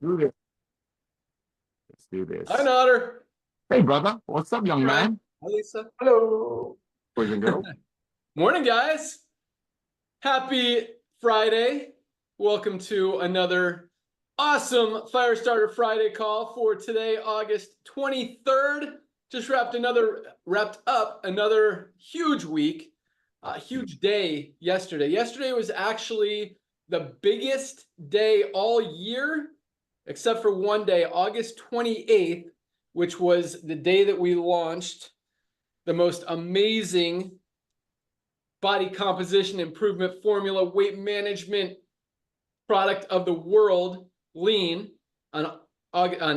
do this. Let's do this. Hi, Otter. Hey, brother. What's up, young man? Hi, Lisa. Hello. Boys and girls. Morning, guys. Happy Friday. Welcome to another awesome Firestarter Friday call for today, August 23rd. Just wrapped up another huge week, huge day yesterday. Yesterday was actually the biggest day all year, except for one day, August 28th, which was the day that we launched the most amazing body composition improvement formula, weight management product of the world, Lean, on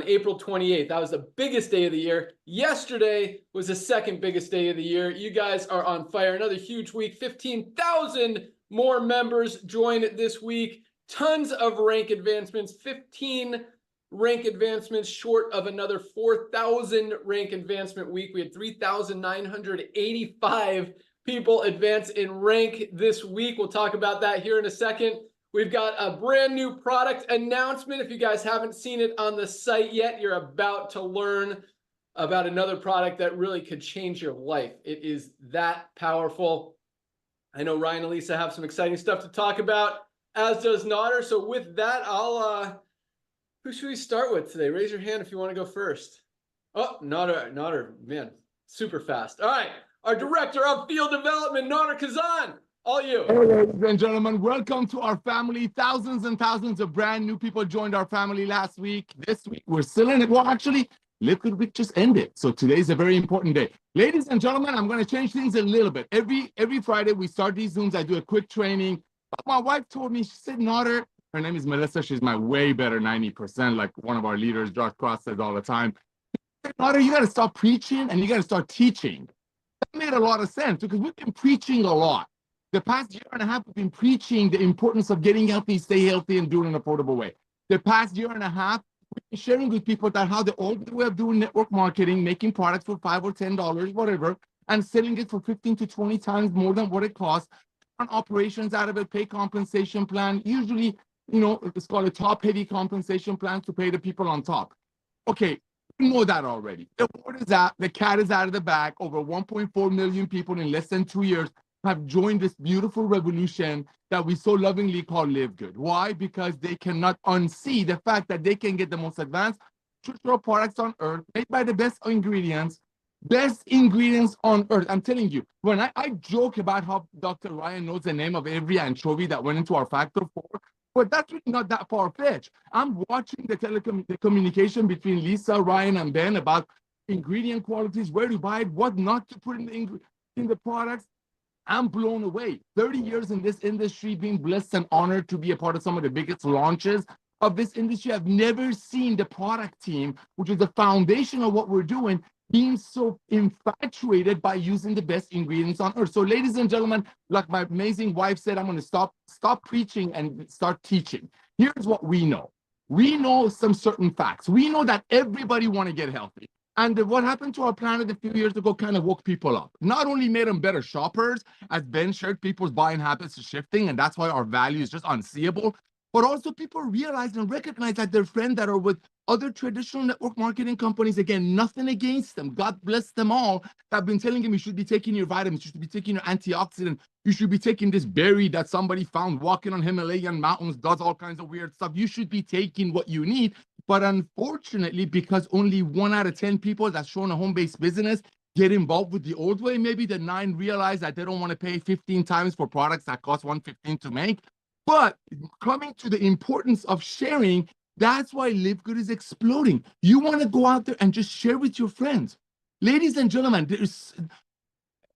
April 28th. That was the biggest day of the year. Yesterday was the second biggest day of the year. You guys are on fire. Another huge week. 15,000 more members joined this week. Tons of rank advancements. 15 rank advancements short of another 4,000 rank advancement week. We had 3,985 people advance in rank this week. We'll talk about that here in a second. We've got a brand new product announcement. If you guys haven't seen it on the site yet, you're about to learn about another product that really could change your life. It is that powerful. I know Ryan and Lisa have some exciting stuff to talk about, as does Nodder. So with that, who should we start with today? Raise your hand if you want to go first. Oh, Nodder, man, super fast. All right, our Director of Field Development, Nodder Kazan. All you. Hey, ladies and gentlemen, welcome to our family. Thousands and thousands of brand new people joined our family last week. This week, we're still in it. Well, actually, LiveGood week just ended. So today's a very important day. Ladies and gentlemen, I'm going to change things a little bit. Every Friday, we start these Zooms. I do a quick training. But my wife told me, she said, Nodder, her name is Melissa. She's my way better 90%, like one of our leaders, Josh Cross, says all the time. Nodder, you got to stop preaching and you got to start teaching. That made a lot of sense because we've been preaching a lot. The past year and a half, we've been preaching the importance of getting healthy, stay healthy, and do it in an affordable way. The past year and a half, we've been sharing with people that how the old way of doing network marketing, making products for $5 or $10, whatever, and selling it for 15 to 20 times more than what it costs, on operations out of it, pay compensation plan, usually, it's called a top-heavy compensation plan to pay the people on top. Okay, you know that already. The word is out, the cat is out of the bag. Over 1.4 million people in less than 2 years have joined this beautiful revolution that we so lovingly call LiveGood. Why? Because they cannot unsee the fact that they can get the most advanced nutritional products on earth, made by the best ingredients on earth. I'm telling you, when I joke about how Dr. Ryan knows the name of every anchovy that went into our Factor 4, but that's really not that far-fetched. I'm watching the communication between Lisa, Ryan, and Ben about ingredient qualities, where to buy it, what not to put in the products. I'm blown away. 30 years in this industry, being blessed and honored to be a part of some of the biggest launches of this industry. I've never seen the product team, which is the foundation of what we're doing, being so infatuated by using the best ingredients on earth. So ladies and gentlemen, like my amazing wife said, I'm going to stop preaching and start teaching. Here's what we know. We know some certain facts. We know that everybody want to get healthy. And what happened to our planet a few years ago kind of woke people up. Not only made them better shoppers, as Ben shared, people's buying habits are shifting, and that's why our value is just unseeable. But also people realize and recognize that their friends that are with other traditional network marketing companies, again, nothing against them. God bless them all. I've been telling them you should be taking your vitamins, you should be taking your antioxidant, you should be taking this berry that somebody found walking on Himalayan mountains, does all kinds of weird stuff. You should be taking what you need. But unfortunately, because only 1 out of 10 people that's showing a home-based business get involved with the old way, maybe the 9 realize that they don't want to pay 15 times for products that cost $115 to make. But coming to the importance of sharing, that's why LiveGood is exploding. You want to go out there and just share with your friends. Ladies and gentlemen,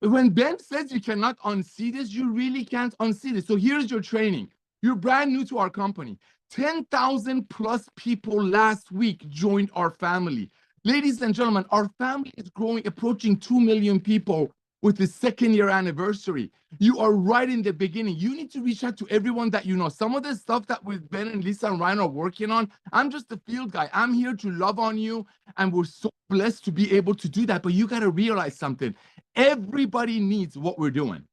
when Ben says you cannot unsee this, you really can't unsee this. So here's your training. You're brand new to our company. 10,000 plus people last week joined our family. Ladies and gentlemen, our family is growing, approaching 2 million people with the 2nd year anniversary. You are right in the beginning. You need to reach out to everyone that you know. Some of the stuff that with Ben and Lisa and Ryan are working on, I'm just the field guy. I'm here to love on you, and we're so blessed to be able to do that. But you got to realize something. Everybody needs what we're doing.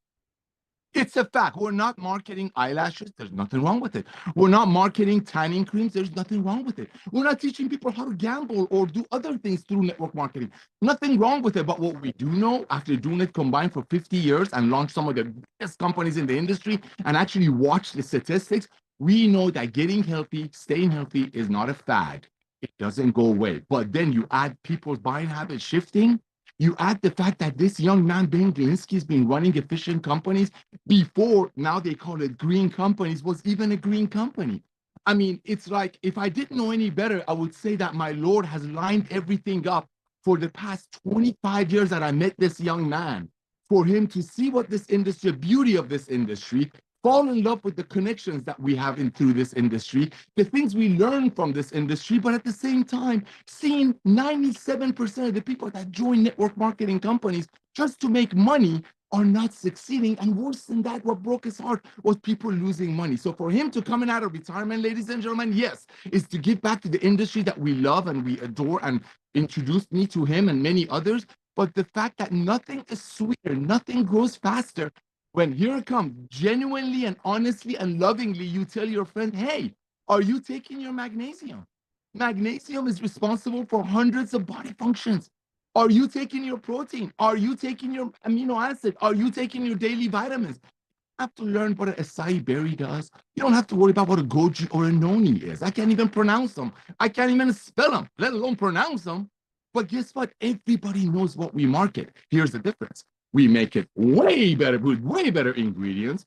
It's a fact. We're not marketing eyelashes. There's nothing wrong with it. We're not marketing tanning creams. There's nothing wrong with it. We're not teaching people how to gamble or do other things through network marketing. Nothing wrong with it. But what we do know, after doing it combined for 50 years and launched some of the biggest companies in the industry and actually watch the statistics, we know that getting healthy, staying healthy is not a fad. It doesn't go away. But then you add people's buying habits shifting. You add the fact that this young man, Ben Glinsky, has been running efficient companies before, now they call it green companies, was even a green company. I mean, it's like, if I didn't know any better, I would say that my Lord has lined everything up for the past 25 years that I met this young man, for him to see what this industry, the beauty of this industry, fall in love with the connections that we have in through this industry, the things we learn from this industry, but at the same time, seeing 97% of the people that join network marketing companies just to make money are not succeeding. And worse than that, what broke his heart was people losing money. So for him to coming out of retirement, ladies and gentlemen, yes, is to give back to the industry that we love and we adore, and introduced me to him and many others. But the fact that nothing is sweeter, nothing grows faster, when here it comes, genuinely and honestly and lovingly, you tell your friend, hey, are you taking your magnesium? Magnesium is responsible for hundreds of body functions. Are you taking your protein? Are you taking your amino acid? Are you taking your daily vitamins? You have to learn what an acai berry does. You don't have to worry about what a goji or a noni is. I can't even pronounce them. I can't even spell them, let alone pronounce them. But guess what? Everybody knows what we market. Here's the difference. We make it way better with way better ingredients,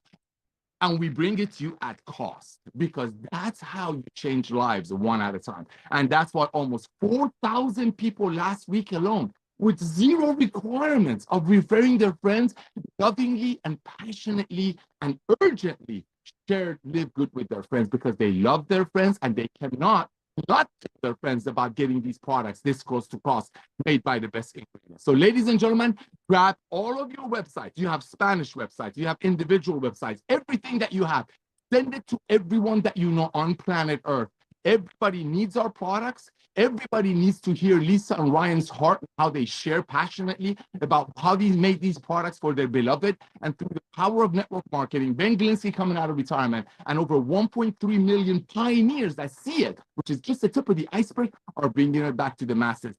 and we bring it to you at cost, because that's how you change lives one at a time. And that's what almost 4,000 people last week alone, with zero requirements of referring their friends, lovingly and passionately and urgently shared Live Good with their friends, because they love their friends and they cannot not tell their friends about getting these products this close to cost, made by the best ingredients. So ladies and gentlemen, grab all of your websites. You have Spanish websites, you have individual websites, everything that you have, send it to everyone that you know on planet Earth. Everybody needs our products. Everybody needs to hear Lisa and Ryan's heart, how they share passionately about how they made these products for their beloved. And through the power of network marketing, Ben Glinsky coming out of retirement, and over 1.3 million pioneers that see it, which is just the tip of the iceberg, are bringing it back to the masses.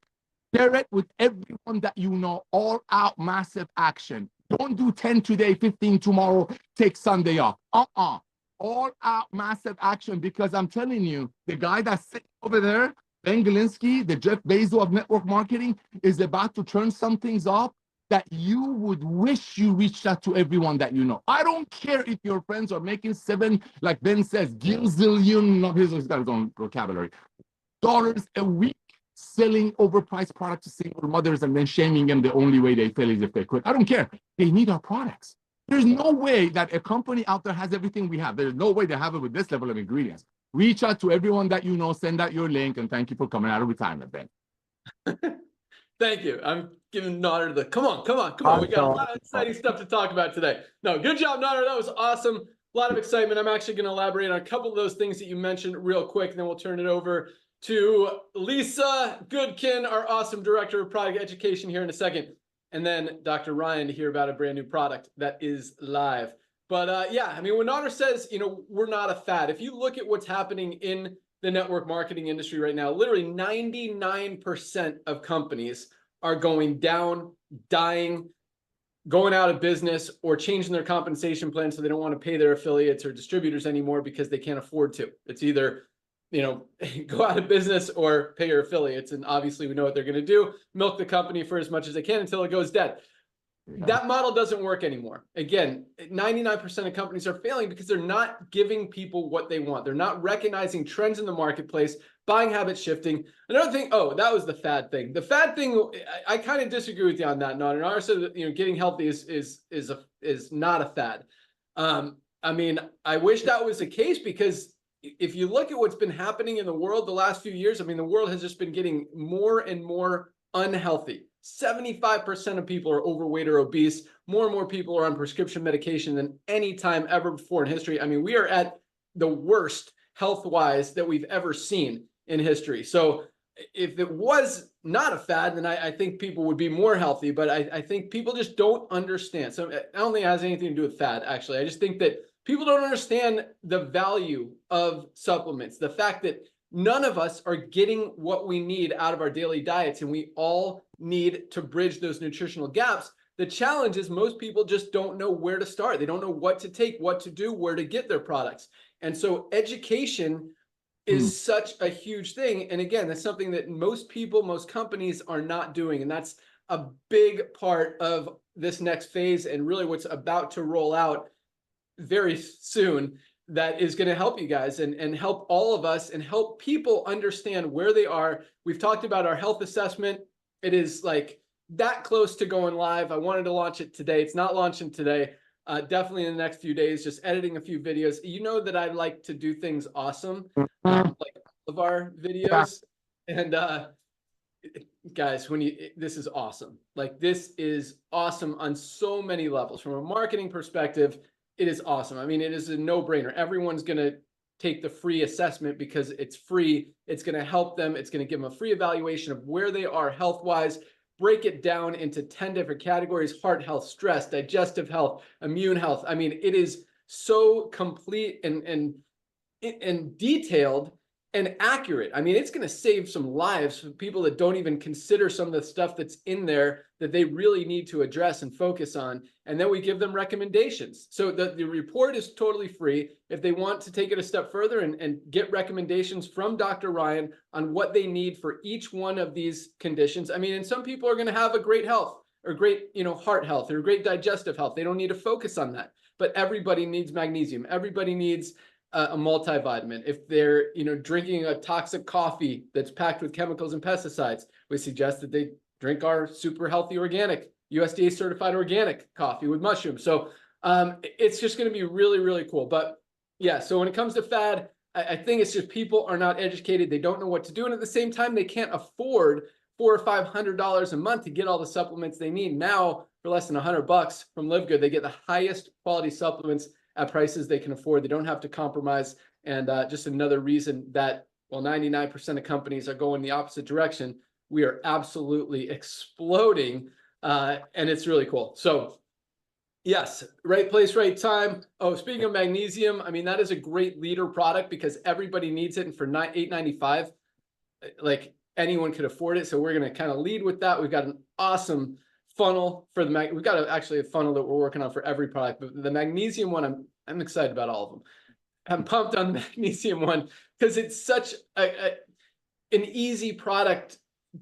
Share it with everyone that you know. All out massive action. Don't do 10 today, 15 tomorrow, take Sunday off. All out massive action, because I'm telling you, the guy that's sitting over there, Ben Glinsky, the Jeff Bezos of network marketing, is about to turn some things off that you would wish you reached out to everyone that you know. I don't care if your friends are making seven, like Ben says, gazillion, no, he's got his own vocabulary, dollars a week selling overpriced products to single mothers and then shaming them the only way they fail is if they quit. I don't care. They need our products. There's no way that a company out there has everything we have. There's no way they have it with this level of ingredients. Reach out to everyone that you know, send out your link, and thank you for coming out of retirement, Ben. Thank you. I'm giving Nader the come on. We got a lot of exciting stuff to talk about today. No, good job, Nader. That was awesome. A lot of excitement. I'm actually going to elaborate on a couple of those things that you mentioned real quick, and then we'll turn it over to Lisa Goodkin, our awesome director of product education, here in a second. And then Dr. Ryan to hear about a brand new product that is live. But yeah, I mean, when Nader says, we're not a fad, if you look at what's happening in the network marketing industry right now, literally 99% of companies are going down, dying, going out of business, or changing their compensation plan so they don't want to pay their affiliates or distributors anymore because they can't afford to. It's either go out of business or pay your affiliates. And obviously we know what they're going to do, milk the company for as much as they can until it goes dead. That model doesn't work anymore. Again, 99% of companies are failing because they're not giving people what they want. They're not recognizing trends in the marketplace, buying habit shifting. Another thing, that was the fad thing. The fad thing, I kind of disagree with you on that, Nader. Nader said that, getting healthy is not a fad. I mean, I wish that was the case, because if you look at what's been happening in the world the last few years, I mean, the world has just been getting more and more unhealthy. 75% of people are overweight or obese. More and more people are on prescription medication than any time ever before in history. I mean, we are at the worst health-wise that we've ever seen in history. So if it was not a fad, then I think people would be more healthy. But I think people just don't understand. So I don't think it has anything to do with fad, actually. I just think that people don't understand the value of supplements. The fact that none of us are getting what we need out of our daily diets, and we all need to bridge those nutritional gaps. The challenge is most people just don't know where to start. They don't know what to take, what to do, where to get their products. And so education is such a huge thing. And again, that's something that most people, most companies are not doing. And that's a big part of this next phase, and really what's about to roll out very soon, that is going to help you guys and help all of us and help people understand where they are. We've talked about our health assessment. It is like that close to going live. I wanted to launch it today. It's not launching today. Definitely in the next few days, just editing a few videos. You know that I like to do things awesome, like all of our videos. And guys, this is awesome. Like, this is awesome on so many levels. From a marketing perspective, it is awesome. I mean, it is a no-brainer. Everyone's going to take the free assessment because it's free. It's going to help them. It's going to give them a free evaluation of where they are health-wise, break it down into 10 different categories: heart health, stress, digestive health, immune health. I mean, it is so complete and detailed and accurate. I mean, it's going to save some lives for people that don't even consider some of the stuff that's in there that they really need to address and focus on. And then we give them recommendations. So the report is totally free. If they want to take it a step further and get recommendations from Dr. Ryan on what they need for each one of these conditions. I mean, and some people are going to have a great health or great, heart health or great digestive health. They don't need to focus on that. But everybody needs magnesium. Everybody needs a multivitamin. If they're, drinking a toxic coffee that's packed with chemicals and pesticides, we suggest that they drink our super healthy organic, USDA certified organic coffee with mushrooms. So it's just going to be really, really cool. But yeah, so when it comes to fad, I think it's just people are not educated. They don't know what to do. And at the same time, they can't afford $400 or $500 a month to get all the supplements they need. Now, for less than $100 from LiveGood, they get the highest quality supplements at prices they can afford. They don't have to compromise. And just another reason that, while 99% of companies are going the opposite direction, we are absolutely exploding. And it's really cool. So yes, right place, right time. Oh, speaking of magnesium, I mean, that is a great leader product because everybody needs it. And for $8.95, like, anyone could afford it. So we're going to kind of lead with that. We've got an awesome funnel for we've got actually a funnel that we're working on for every product, but the magnesium one, I'm excited about all of them. I'm pumped on the magnesium one because it's such an easy product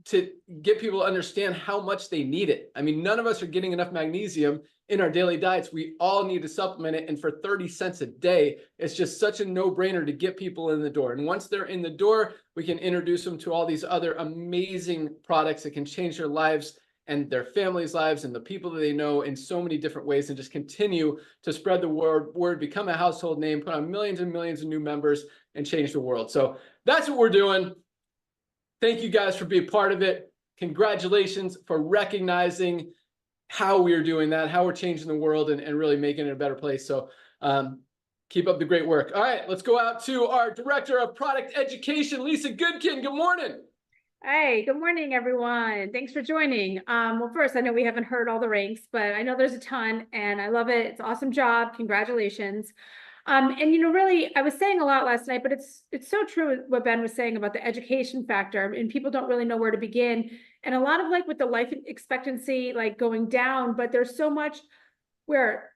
to get people to understand how much they need it. I mean, none of us are getting enough magnesium in our daily diets. We all need to supplement it. And for 30 cents a day, it's just such a no-brainer to get people in the door. And once they're in the door, we can introduce them to all these other amazing products that can change their lives and their families' lives and the people that they know in so many different ways, and just continue to spread the word, become a household name, put on millions and millions of new members, and change the world. So that's what we're doing. Thank you guys for being part of it. Congratulations for recognizing how we're doing that, how we're changing the world and really making it a better place. So keep up the great work. All right, let's go out to our Director of Product Education, Lisa Goodkin. Good morning. Hey, good morning, everyone. Thanks for joining. Well, first, I know we haven't heard all the ranks, but I know there's a ton and I love it. It's an awesome job. Congratulations. And really, I was saying a lot last night, but it's so true what Ben was saying about the education factor, and people don't really know where to begin. And a lot of, like, with the life expectancy, like, going down, but there's so much where,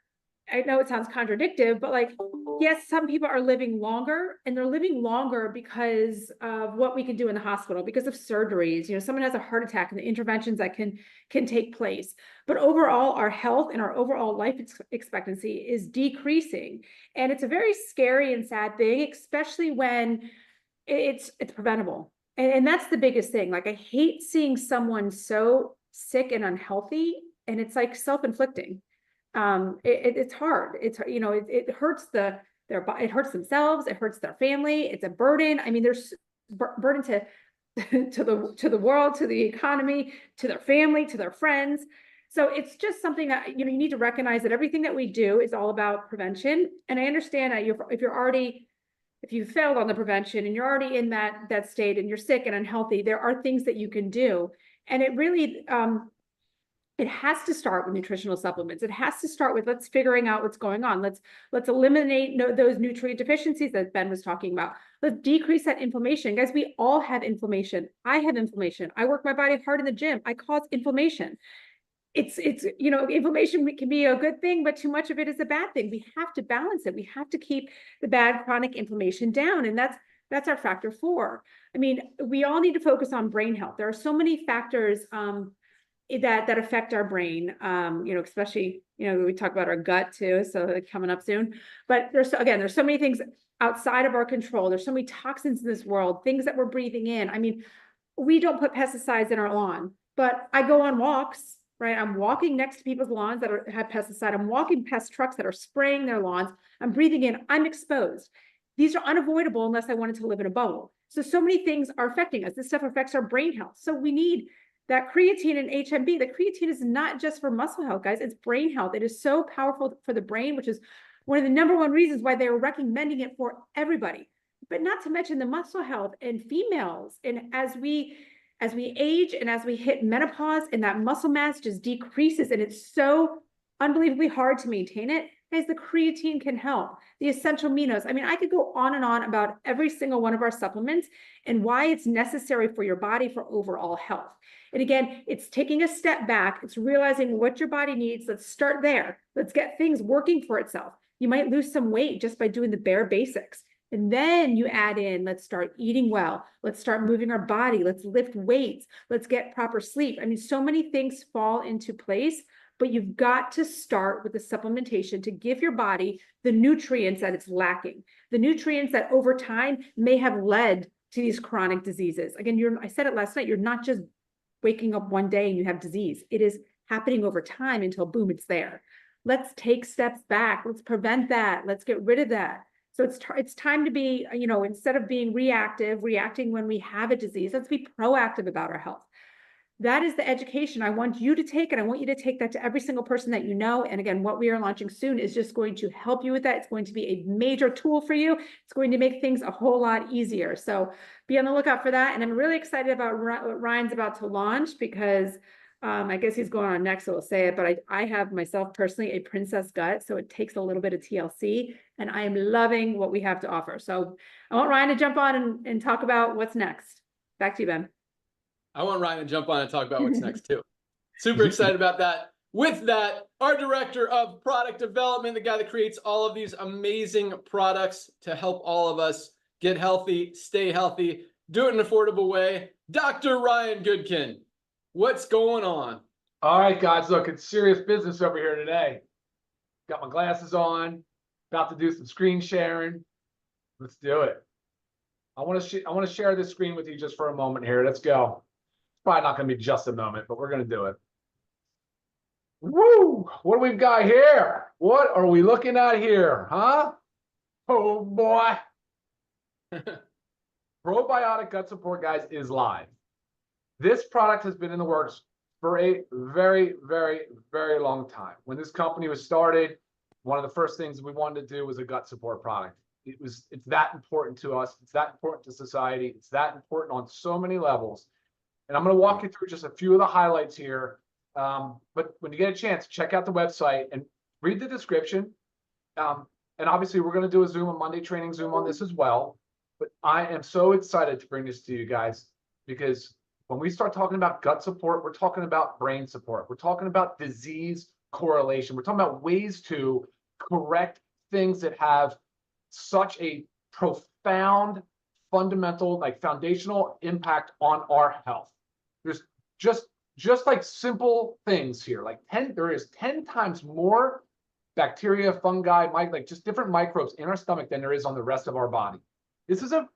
I know it sounds contradictory, but, like, yes, some people are living longer, and they're living longer because of what we can do in the hospital, because of surgeries. Someone has a heart attack and the interventions that can take place. But overall, our health and our overall life expectancy is decreasing. And it's a very scary and sad thing, especially when it's preventable. And that's the biggest thing. Like, I hate seeing someone so sick and unhealthy, and it's like self-inflicting. It's hard. It hurts it hurts themselves. It hurts their family. It's a burden. I mean, there's burden to the world, to the economy, to their family, to their friends. So it's just something that, you need to recognize that everything that we do is all about prevention. And I understand that if you're already if you failed on the prevention and you're already in that state and you're sick and unhealthy, there are things that you can do. And it really, it has to start with nutritional supplements. It has to start with let's figuring out what's going on. Let's eliminate those nutrient deficiencies that Ben was talking about. Let's decrease that inflammation. Guys, we all have inflammation. I have inflammation. I work my body hard in the gym. I cause inflammation. It's inflammation can be a good thing, but too much of it is a bad thing. We have to balance it. We have to keep the bad chronic inflammation down. And that's our factor 4. I mean, we all need to focus on brain health. There are so many factors that affect our brain, especially, we talk about our gut too, so coming up soon. But there's so many things outside of our control. There's so many toxins in this world, things that we're breathing in. I mean, we don't put pesticides in our lawn, but I go on walks, right? I'm walking next to people's lawns that have pesticide. I'm walking past trucks that are spraying their lawns. I'm breathing in, I'm exposed. These are unavoidable unless I wanted to live in a bubble. So many things are affecting us. This stuff affects our brain health. So we need that creatine and HMB. The creatine is not just for muscle health, guys. It's brain health. It is so powerful for the brain, which is one of the #1 reasons why they're recommending it for everybody. But not to mention the muscle health in females. And as we age and as we hit menopause and that muscle mass just decreases and it's so unbelievably hard to maintain it, guys, the creatine can help. The essential aminos. I mean, I could go on and on about every single one of our supplements and why it's necessary for your body for overall health. And again, it's taking a step back. It's realizing what your body needs. Let's start there. Let's get things working for itself. You might lose some weight just by doing the bare basics. And then you add in, let's start eating well. Let's start moving our body. Let's lift weights. Let's get proper sleep. I mean, so many things fall into place, but you've got to start with the supplementation to give your body the nutrients that it's lacking, the nutrients that over time may have led to these chronic diseases. Again, I said it last night, you're not just waking up one day and you have disease. It is happening over time until boom, it's there. Let's take steps back. Let's prevent that. Let's get rid of that. So it's time to be, instead of being reacting when we have a disease, let's be proactive about our health. That is the education I want you to take, and I want you to take that to every single person that you know. And again, what we are launching soon is just going to help you with that. It's going to be a major tool for you. It's going to make things a whole lot easier. So be on the lookout for that. And I'm really excited about what Ryan's about to launch because I guess he's going on next, so we'll say it, but I have myself personally a princess gut, so it takes a little bit of TLC, and I am loving what we have to offer. So I want Ryan to jump on and talk about what's next. Back to you, Ben. I want Ryan to jump on and talk about what's next too. Super excited about that. With that, our director of product development, the guy that creates all of these amazing products to help all of us get healthy, stay healthy, do it in an affordable way, Dr. Ryan Goodkin. What's going on? All right, guys, look, it's serious business over here today. Got my glasses on, about to do some screen sharing. Let's do it. I want to share this screen with you just for a moment here. Let's go. It's probably not going to be just a moment, but we're going to do it. Woo! What do we've got here? What are we looking at here, huh? Oh, boy. Probiotic Gut Support, guys, is live. This product has been in the works for a very, very, very long time. When this company was started, one of the first things we wanted to do was a gut support product. It's that important to us. It's that important to society. It's that important on so many levels. And I'm going to walk you through just a few of the highlights here. But when you get a chance, check out the website and read the description. And obviously, we're going to do a Monday training Zoom on this as well. But I am so excited to bring this to you guys because when we start talking about gut support, we're talking about brain support. We're talking about disease correlation. We're talking about ways to correct things that have such a profound, fundamental, like foundational impact on our health. There's just like simple things here. There is 10 times more bacteria, fungi, like just different microbes in our stomach than there is on the rest of our body. This is a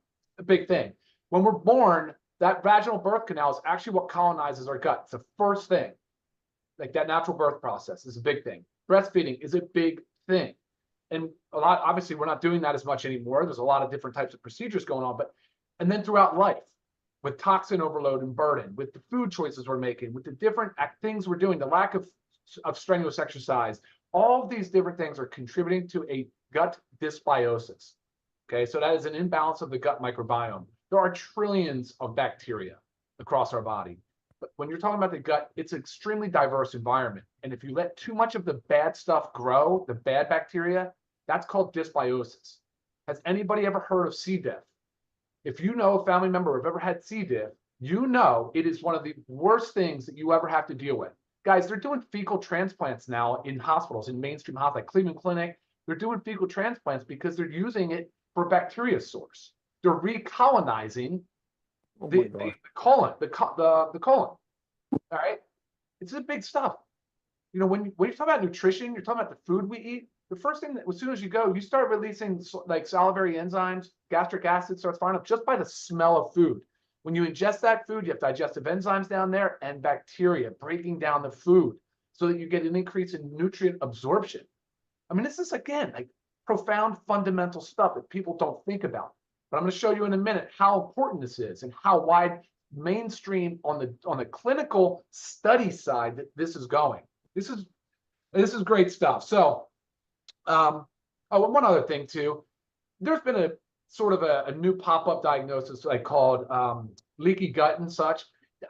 big thing. When we're born, that vaginal birth canal is actually what colonizes our gut. It's the first thing. Like that natural birth process is a big thing. Breastfeeding is a big thing. And obviously we're not doing that as much anymore. There's a lot of different types of procedures going on, and then throughout life, with toxin overload and burden, with the food choices we're making, with the different things we're doing, the lack of strenuous exercise, all of these different things are contributing to a gut dysbiosis. Okay, so that is an imbalance of the gut microbiome. There are trillions of bacteria across our body. But when you're talking about the gut, it's an extremely diverse environment. And if you let too much of the bad stuff grow, the bad bacteria, that's called dysbiosis. Has anybody ever heard of C. diff? If you know a family member who've ever had C. diff, you know it is one of the worst things that you ever have to deal with. Guys, they're doing fecal transplants now in hospitals, in mainstream hospitals, like Cleveland Clinic. They're doing fecal transplants because they're using it for bacteria source. They're recolonizing the colon, the colon. All right, it's a big stuff. You know, when you talk about nutrition, you're talking about the food we eat. The first thing that, as soon as you go, you start releasing like salivary enzymes, gastric acid starts firing up just by the smell of food. When you ingest that food, you have digestive enzymes down there and bacteria breaking down the food so that you get an increase in nutrient absorption. I mean, this is, again, like profound fundamental stuff that people don't think about. But I'm going to show you in a minute how important this is and how wide mainstream on the clinical study side that this is going. This is great stuff. So, oh, one other thing too, there's been a sort of a new pop-up diagnosis like called leaky gut and such.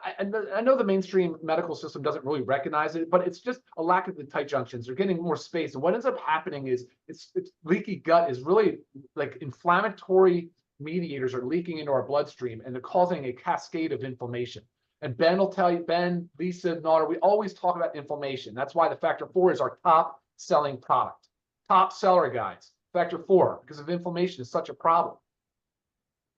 I know the mainstream medical system doesn't really recognize it, but it's just a lack of the tight junctions. They're getting more space. And what ends up happening is it's leaky gut is really like inflammatory mediators are leaking into our bloodstream and they're causing a cascade of inflammation. And Ben will tell you, Ben, Lisa, Nora, we always talk about inflammation. That's why the Factor 4 is our top selling product. Top seller, guys. Factor 4, because of inflammation is such a problem.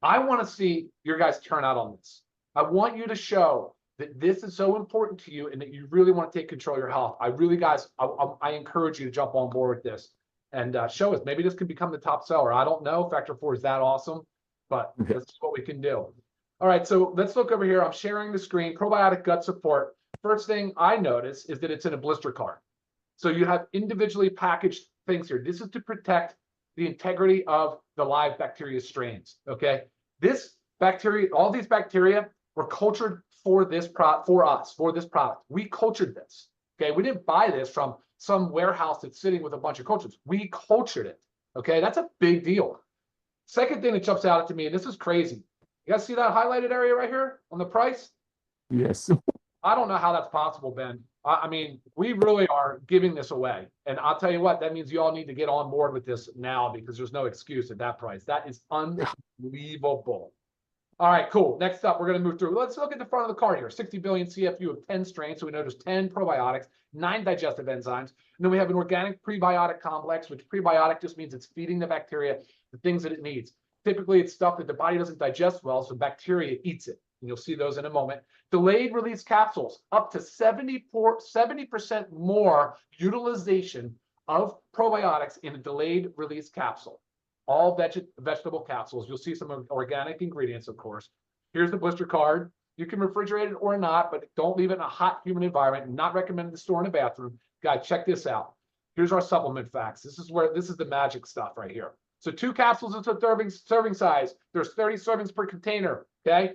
I want to see your guys turn out on this. I want you to show that this is so important to you and that you really want to take control of your health. I really, guys, I encourage you to jump on board with this and show us. Maybe this can become the top seller. I don't know. Factor 4 is that awesome, but that's what we can do. All right, so let's look over here. I'm sharing the screen. Probiotic gut support. First thing I notice is that it's in a blister card. So you have individually packaged things here. This is to protect the integrity of the live bacteria strains, okay? This bacteria, all these bacteria were cultured for this product. We cultured this, okay? We didn't buy this from some warehouse that's sitting with a bunch of cultures. We cultured it, okay? That's a big deal. Second thing that jumps out to me, and this is crazy. You guys see that highlighted area right here on the price? Yes. I don't know how that's possible, Ben. I mean, we really are giving this away. And I'll tell you what, that means you all need to get on board with this now because there's no excuse at that price. That is unbelievable. All right, cool. Next up, we're going to move through. Let's look at the front of the card here. 60 billion CFU of 10 strains. So we know there's 10 probiotics, 9 digestive enzymes. And then we have an organic prebiotic complex, which prebiotic just means it's feeding the bacteria the things that it needs. Typically, it's stuff that the body doesn't digest well, so bacteria eats it. And you'll see those in a moment. Delayed release capsules, up to 70% more utilization of probiotics in a delayed release capsule. All vegetable capsules. You'll see some organic ingredients, of course. Here's the blister card. You can refrigerate it or not, but don't leave it in a hot, humid environment. Not recommended to store in a bathroom. Guys, check this out. Here's our supplement facts. This is the magic stuff right here. So 2 capsules is a serving size. There's 30 servings per container, okay?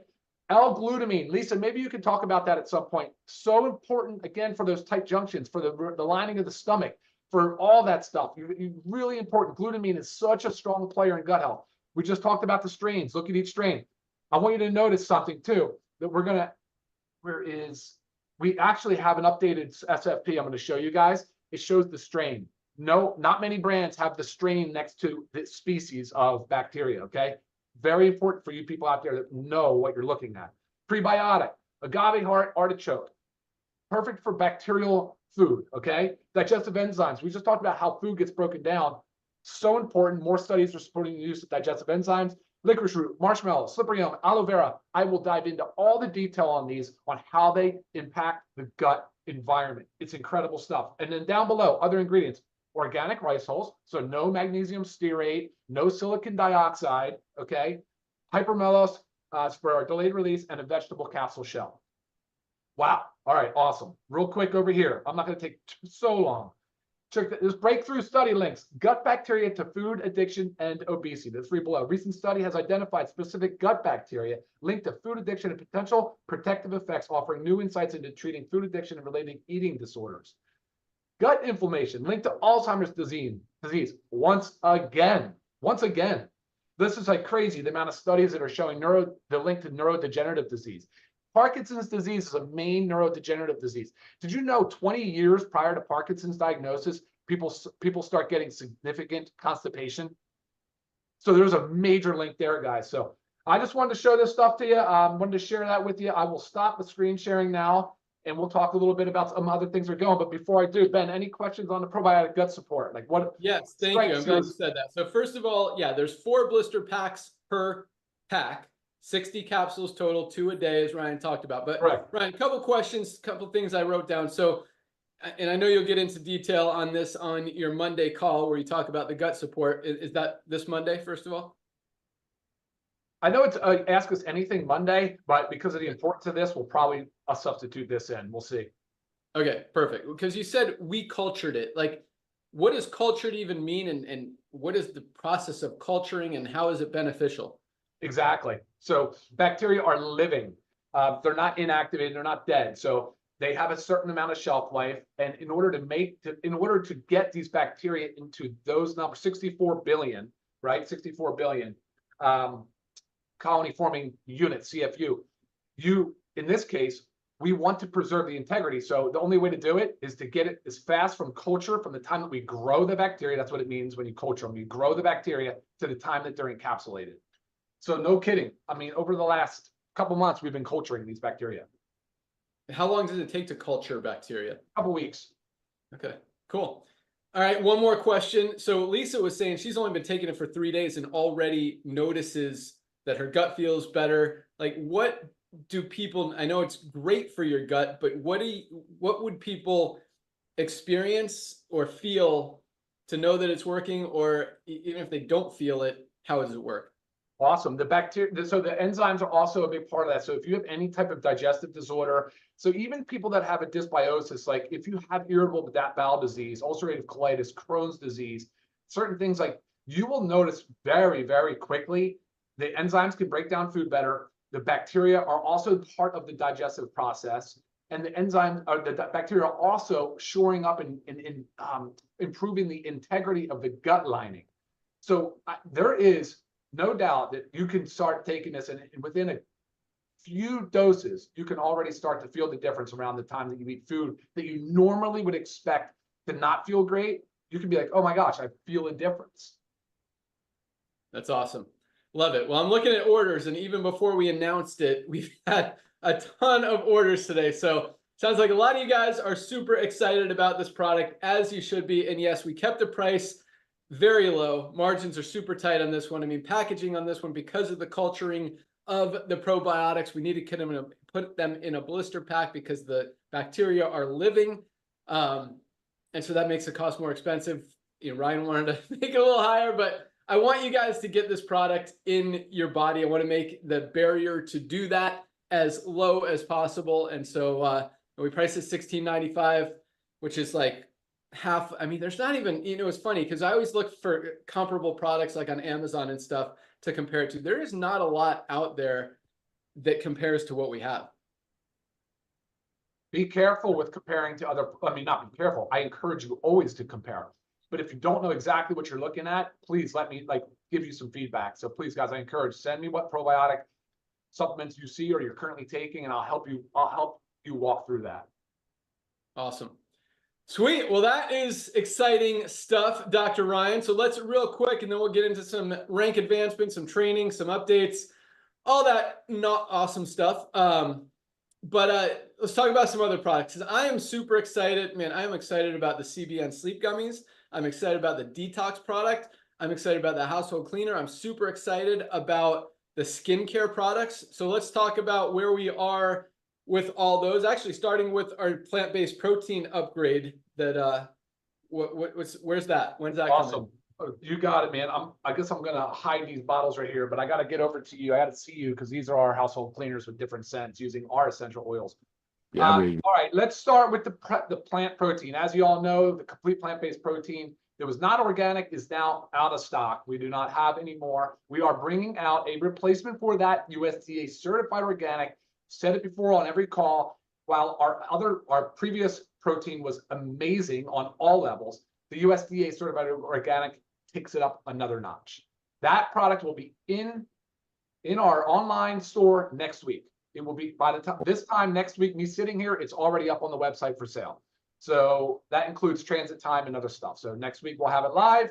L-glutamine. Lisa, maybe you can talk about that at some point. So important, again, for those tight junctions, for the lining of the stomach, for all that stuff. Really important. Glutamine is such a strong player in gut health. We just talked about the strains. Look at each strain. I want you to notice something, too, that we actually have an updated SFP I'm going to show you guys. It shows the strain. No, not many brands have the strain next to the species of bacteria, okay? Very important for you people out there that know what you're looking at. Prebiotic, agave heart artichoke. Perfect for bacterial food, okay? Digestive enzymes. We just talked about how food gets broken down. So important. More studies are supporting the use of digestive enzymes. Licorice root, marshmallow, slippery elm, aloe vera. I will dive into all the detail on these, on how they impact the gut environment. It's incredible stuff. And then down below, other ingredients. Organic rice hulls, so no magnesium stearate, no silicon dioxide, okay? Hypermellose for our delayed release, and a vegetable capsule shell. Wow. All right, awesome. Real quick over here. I'm not going to take so long. Check this breakthrough study links gut bacteria to food addiction and obesity. The 3 below. Recent study has identified specific gut bacteria linked to food addiction and potential protective effects, offering new insights into treating food addiction and related eating disorders. Gut inflammation linked to Alzheimer's disease. Once again, This is like crazy, the amount of studies that are showing the link to neurodegenerative disease. Parkinson's disease is a main neurodegenerative disease. Did you know 20 years prior to Parkinson's diagnosis, people start getting significant constipation? So there's a major link there, guys. So I just wanted to show this stuff to you. Wanted to share that with you. I will stop the screen sharing now, and we'll talk a little bit about some other things that are going. But before I do, Ben, any questions on the probiotic gut support? Like what? Yes, thank you. I'm glad you said that. So first of all, yeah, there's 4 blister packs per pack, 60 capsules total, 2 a day, as Ryan talked about. But Correct. Ryan, a couple questions, couple things I wrote down. So, and I know you'll get into detail on this on your Monday call where you talk about the gut support. Is that this Monday, first of all? I know it's Ask Us Anything Monday, but because of the importance of this, we'll probably substitute this in. We'll see. Okay, perfect. Because you said we cultured it. Like, what does cultured even mean? And what is the process of culturing and how is it beneficial? Exactly. So bacteria are living. They're not inactivated. They're not dead. So they have a certain amount of shelf life. And in order to get these bacteria into those numbers, 64 billion, right? 64 billion colony forming units, CFU. In this case, we want to preserve the integrity. So the only way to do it is to get it as fast from culture, from the time that we grow the bacteria. That's what it means when you culture them. You grow the bacteria to the time that they're encapsulated. So no kidding. I mean, over the last couple months, we've been culturing these bacteria. How long does it take to culture bacteria? A couple weeks. Okay, cool. All right, one more question. So Lisa was saying she's only been taking it for 3 days and already notices that her gut feels better. Like, what do people, I know it's great for your gut, but what would people experience or feel to know that it's working? Or even if they don't feel it, how does it work? Awesome. The bacteria, so the enzymes are also a big part of that. So if you have any type of digestive disorder, so even people that have a dysbiosis, like if you have irritable bowel disease, ulcerative colitis, Crohn's disease, certain things, like you will notice very, very quickly the enzymes can break down food better. The bacteria are also part of the digestive process, and the enzymes or the bacteria are also shoring up and improving the integrity of the gut lining. So there is no doubt that you can start taking this, and within a few doses, you can already start to feel the difference around the time that you eat food that you normally would expect to not feel great. You can be like, oh my gosh, I feel a difference. That's awesome. Love it. Well, I'm looking at orders, and even before we announced it, we've had a ton of orders today. So sounds like a lot of you guys are super excited about this product, as you should be. And yes, we kept the price very low. Margins are super tight on this one. I mean, packaging on this one, because of the culturing of the probiotics, we need to put them in a blister pack because the bacteria are living. And so that makes the cost more expensive. You know, Ryan wanted to make it a little higher, but I want you guys to get this product in your body. I want to make the barrier to do that as low as possible. And so we priced it $16.95, which is like half. I mean, there's not even, you know, it's funny because I always look for comparable products like on Amazon and stuff to compare it to. There is not a lot out there that compares to what we have. Be careful with comparing to other, I mean, not be careful. I encourage you always to compare. But if you don't know exactly what you're looking at, please let me give you some feedback. So please, guys, I encourage, send me what probiotic supplements you see or you're currently taking, and I'll help you walk through that. Awesome. Sweet. Well, that is exciting stuff, Dr. Ryan. So let's real quick, and then we'll get into some rank advancements, some training, some updates, all that not awesome stuff. But let's talk about some other products. I am super excited, man. I am excited about the CBN sleep gummies. I'm excited about the detox product. I'm excited about the household cleaner. I'm super excited about the skincare products. So let's talk about where we are with all those. Actually, starting with our plant-based protein upgrade. That where's that? When's that awesome. coming? You got it, man. I guess I'm gonna hide these bottles right here, but I gotta get over to you. I gotta see you because these are our household cleaners with different scents using our essential oils. Yeah, all right, let's start with the plant protein. As you all know, the complete plant-based protein that was not organic is now out of stock. We do not have any more. We are bringing out a replacement for that USDA certified organic. Said it before on every call. While our previous protein was amazing on all levels, the USDA certified organic takes it up another notch. That product will be in our online store next week. It will be by the time this time next week, me sitting here, it's already up on the website for sale. So that includes transit time and other stuff. So next week we'll have it live.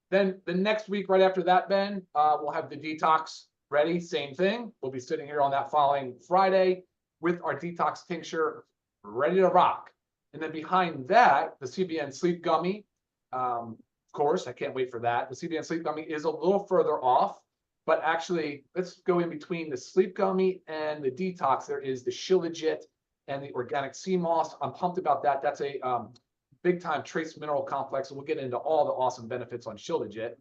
Then the next week right after that, Ben, we'll have the detox ready. Same thing. We'll be sitting here on that following Friday with our detox tincture ready to rock. And then behind that, the CBN Sleep Gummy. Of course, I can't wait for that. The CBN Sleep Gummy is a little further off. But actually, let's go in between the sleep gummy and the detox. There is the Shilajit and the organic sea moss. I'm pumped about that. That's a big time trace mineral complex. And we'll get into all the awesome benefits on Shilajit.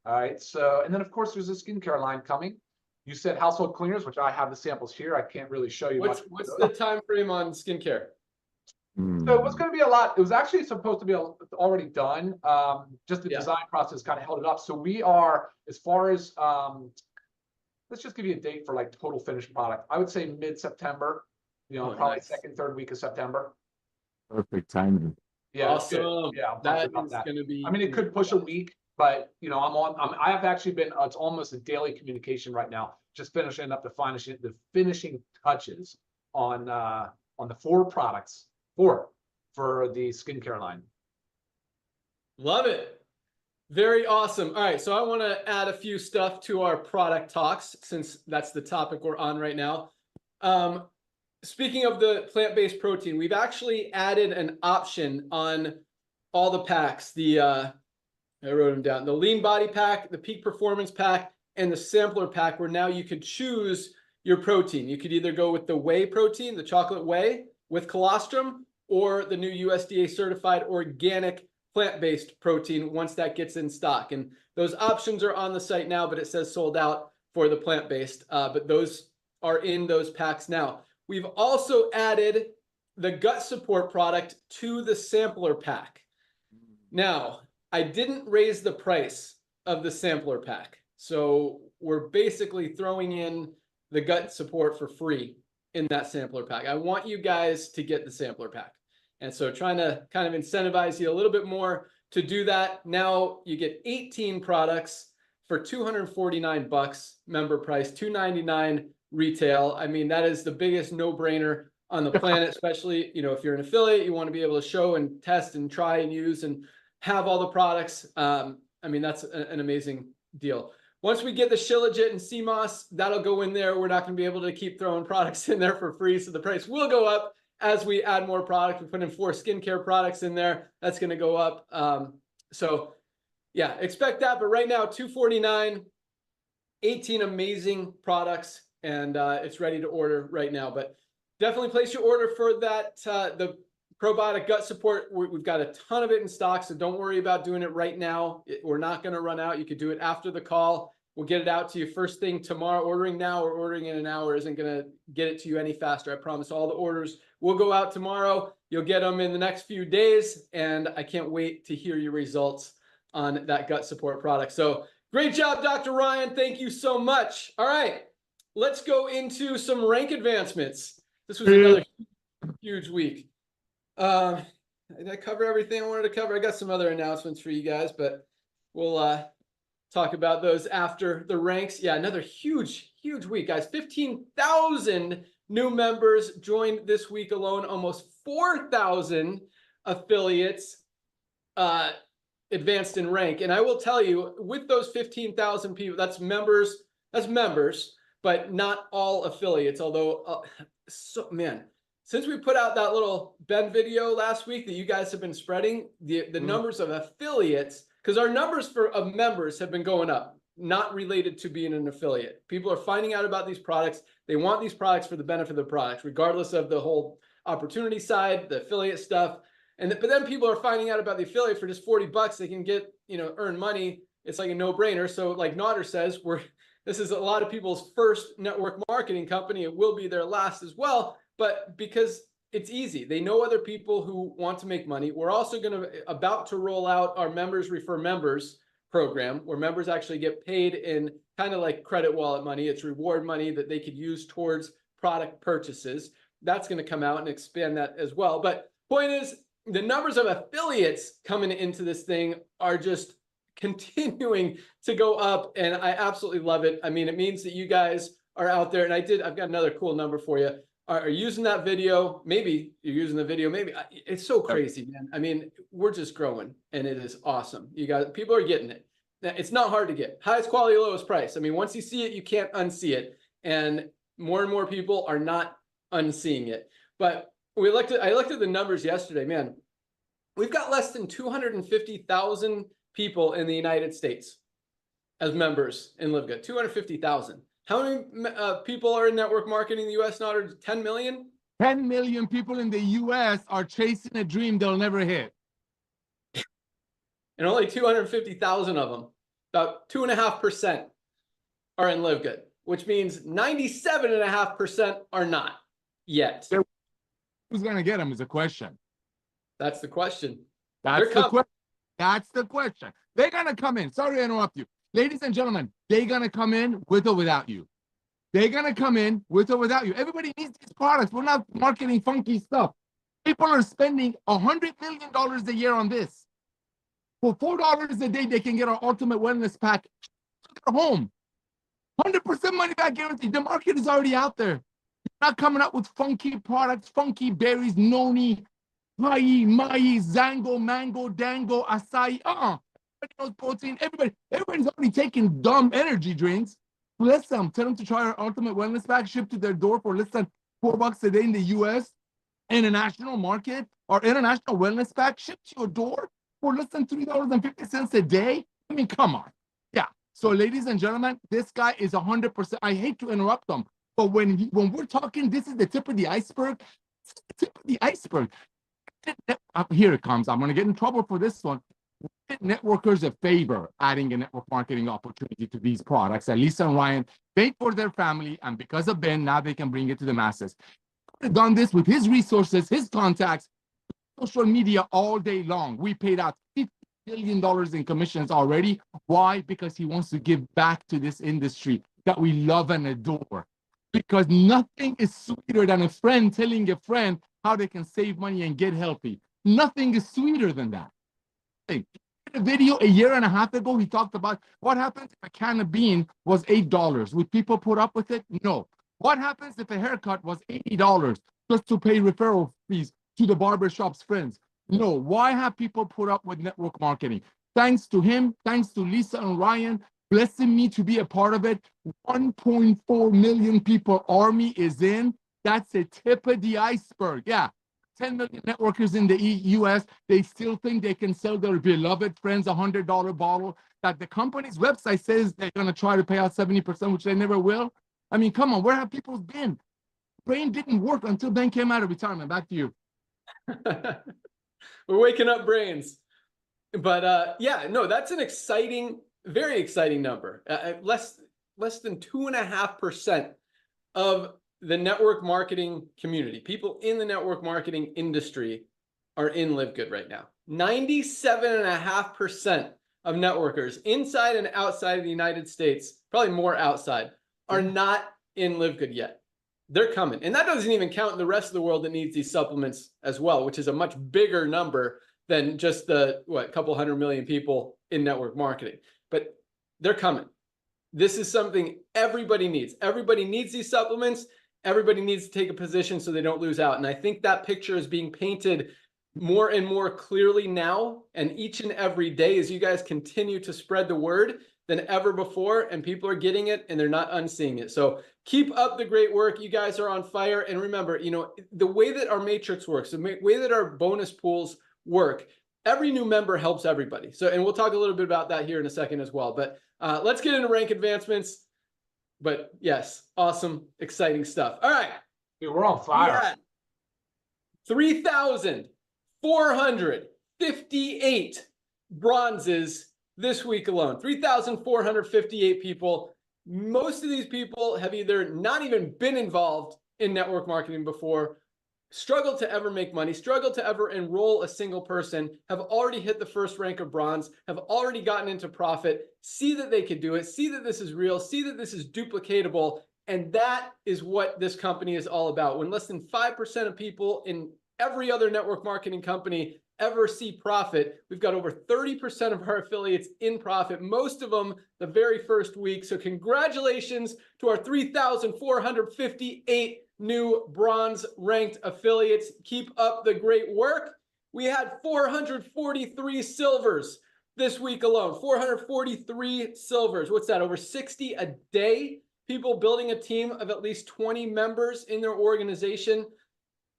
All right. So, and then of course, there's a skincare line coming. You said household cleaners, which I have the samples here. I can't really show you much. What's the time frame on skincare? So it was going to be a lot. It was actually supposed to be already done. Just the design process kind of held it up. So we are, as far as, let's just give you a date for like total finished product. I would say mid-September, probably nice. second, third week of September. Perfect timing. Yeah. Awesome. Yeah. That is going to be. I mean, it could push a week, but I have actually been, it's almost a daily communication right now, just finishing up the finishing touches on the 4 products. 4 for the skincare line. Love it. Very awesome. All right. So I want to add a few stuff to our product talks since that's the topic we're on right now. Speaking of the plant-based protein, we've actually added an option on all the packs. I wrote them down. The lean body pack, the peak performance pack, and the sampler pack, where now you could choose your protein. You could either go with the whey protein, the chocolate whey with colostrum, or the new USDA certified organic plant-based protein once that gets in stock. And those options are on the site now, but it says sold out for the plant-based, but those are in those packs now. We've also added the gut support product to the sampler pack. Now, I didn't raise the price of the sampler pack. So we're basically throwing in the gut support for free in that sampler pack. I want you guys to get the sampler pack. And so trying to kind of incentivize you a little bit more to do that. Now you get 18 products for $249 member price, $299 retail. I mean, that is the biggest no-brainer on the planet, especially, if you're an affiliate, you want to be able to show and test and try and use and have all the products. I mean, that's an amazing deal. Once we get the Shilajit and sea moss, that'll go in there. We're not going to be able to keep throwing products in there for free. So the price will go up as we add more product. We put in 4 skincare products in there. That's going to go up. So yeah, expect that. But right now, $249, 18 amazing products, and it's ready to order right now. But definitely place your order for that. The probiotic gut support, we've got a ton of it in stock, so don't worry about doing it right now. We're not going to run out. You could do it after the call. We'll get it out to you first thing tomorrow. Ordering now or ordering in an hour isn't going to get it to you any faster. I promise. All the orders will go out tomorrow. You'll get them in the next few days, and I can't wait to hear your results on that gut support product. So great job, Dr. Ryan. Thank you so much. All right, let's go into some rank advancements. This was another huge week. Did I cover everything I wanted to cover? I got some other announcements for you guys, but we'll talk about those after the ranks. Yeah, another huge week, guys. 15,000 new members joined this week alone. Almost 4,000 affiliates advanced in rank. And I will tell you, with those 15,000 people, that's members, but not all affiliates. Although, since we put out that little Ben video last week that you guys have been spreading, the numbers of affiliates, because our numbers of members have been going up, not related to being an affiliate. People are finding out about these products. They want these products for the benefit of the products, regardless of the whole opportunity side, the affiliate stuff. But then people are finding out about the affiliate for just $40. They can get, earn money. It's like a no-brainer. So like Nodder says, this is a lot of people's first network marketing company. It will be their last as well. But because it's easy, they know other people who want to make money. We're also about to roll out our members refer members program, where members actually get paid in kind of like credit wallet money. It's reward money that they could use towards product purchases. That's going to come out and expand that as well. But point is, the numbers of affiliates coming into this thing are just continuing to go up, and I absolutely love it. I mean, it means that you guys are out there, and I've got another cool number for you. Are using that video. Maybe you're using the video. Maybe it's so crazy, man. I mean, we're just growing, and it is awesome. You guys, people are getting it. It's not hard to get. Highest quality, lowest price. I mean, once you see it, you can't unsee it, and more people are not unseeing it. But I looked at the numbers yesterday, man. We've got less than 250,000 people in the United States as members in LiveGood. 250,000. How many people are in network marketing in the U.S. now? 10 million? 10 million people in the U.S. are chasing a dream they'll never hit. And only 250,000 of them, about 2.5%, are in LiveGood, which means 97.5% are not yet. Who's going to get them is a question. That's the question. That's the question. They're going to come in. Sorry to interrupt you. Ladies and gentlemen, they're going to come in with or without you. They're going to come in with or without you. Everybody needs these products. We're not marketing funky stuff. People are spending $100 million a year on this. For $4 a day, they can get our ultimate wellness pack to their home. 100% money back guarantee. The market is already out there. You're not coming up with funky products, funky berries, noni, mai, zango, mango, dango, acai. Everybody knows protein. Everybody's already taking dumb energy drinks. Bless them. Tell them to try our ultimate wellness pack shipped to their door for less than $4 a day in the U.S. International market. Our international wellness pack shipped to your door for less than $3.50 a day. I mean, come on. Yeah. So, ladies and gentlemen, this guy is 100%. I hate to interrupt them, but when we're talking, this is the tip of the iceberg. It's the tip of the iceberg. Here it comes. I'm going to get in trouble for this one. Networkers a favor adding a network marketing opportunity to these products. And Lisa and Ryan paid for their family, and because of Ben, now they can bring it to the masses. He's done this with his resources, his contacts, social media all day long. We paid out $50 million in commissions already. Why? Because he wants to give back to this industry that we love and adore. Because nothing is sweeter than a friend telling a friend how they can save money and get healthy. Nothing is sweeter than that. In a video a year and a half ago, he talked about what happens if a can of bean was $8. Would people put up with it? No. What happens if a haircut was $80 just to pay referral fees to the barbershop's friends? No. Why have people put up with network marketing? Thanks to him, thanks to Lisa and Ryan, blessing me to be a part of it. 1.4 million people army is in. That's a tip of the iceberg. Yeah. 10 million networkers in the U.S., they still think they can sell their beloved friends a $100 bottle that the company's website says they're going to try to pay out 70%, which they never will. I mean, come on, where have people been? Brain didn't work until Ben came out of retirement. Back to you. We're waking up brains. But yeah, no, that's an exciting, very exciting number. Less than 2.5% of the network marketing community, people in the network marketing industry, are in LiveGood right now. 97.5% of networkers inside and outside of the United States, probably more outside, are not in LiveGood yet. They're coming. And that doesn't even count the rest of the world that needs these supplements as well, which is a much bigger number than just the, couple 100 million people in network marketing. But they're coming. This is something everybody needs. Everybody needs these supplements. Everybody needs to take a position so they don't lose out. And I think that picture is being painted more and more clearly now, and each and every day as you guys continue to spread the word than ever before, and people are getting it and they're not unseeing it. So keep up the great work. You guys are on fire. And remember, the way that our matrix works, the way that our bonus pools work, every new member helps everybody. So, and we'll talk a little bit about that here in a second as well. But let's get into rank advancements. But yes, awesome, exciting stuff. All right. Dude, we're on fire. 3,458 bronzes this week alone. 3,458 people. Most of these people have either not even been involved in network marketing before, struggled to ever make money, struggled to ever enroll a single person, have already hit the first rank of bronze, have already gotten into profit, see that they could do it, see that this is real, see that this is duplicatable. And that is what this company is all about. When less than 5% of people in every other network marketing company ever see profit. We've got over 30% of our affiliates in profit, most of them the very first week. So congratulations to our 3,458 new bronze ranked affiliates. Keep up the great work. We had 443 silvers this week alone. 443 silvers. What's that? Over 60 a day. People building a team of at least 20 members in their organization.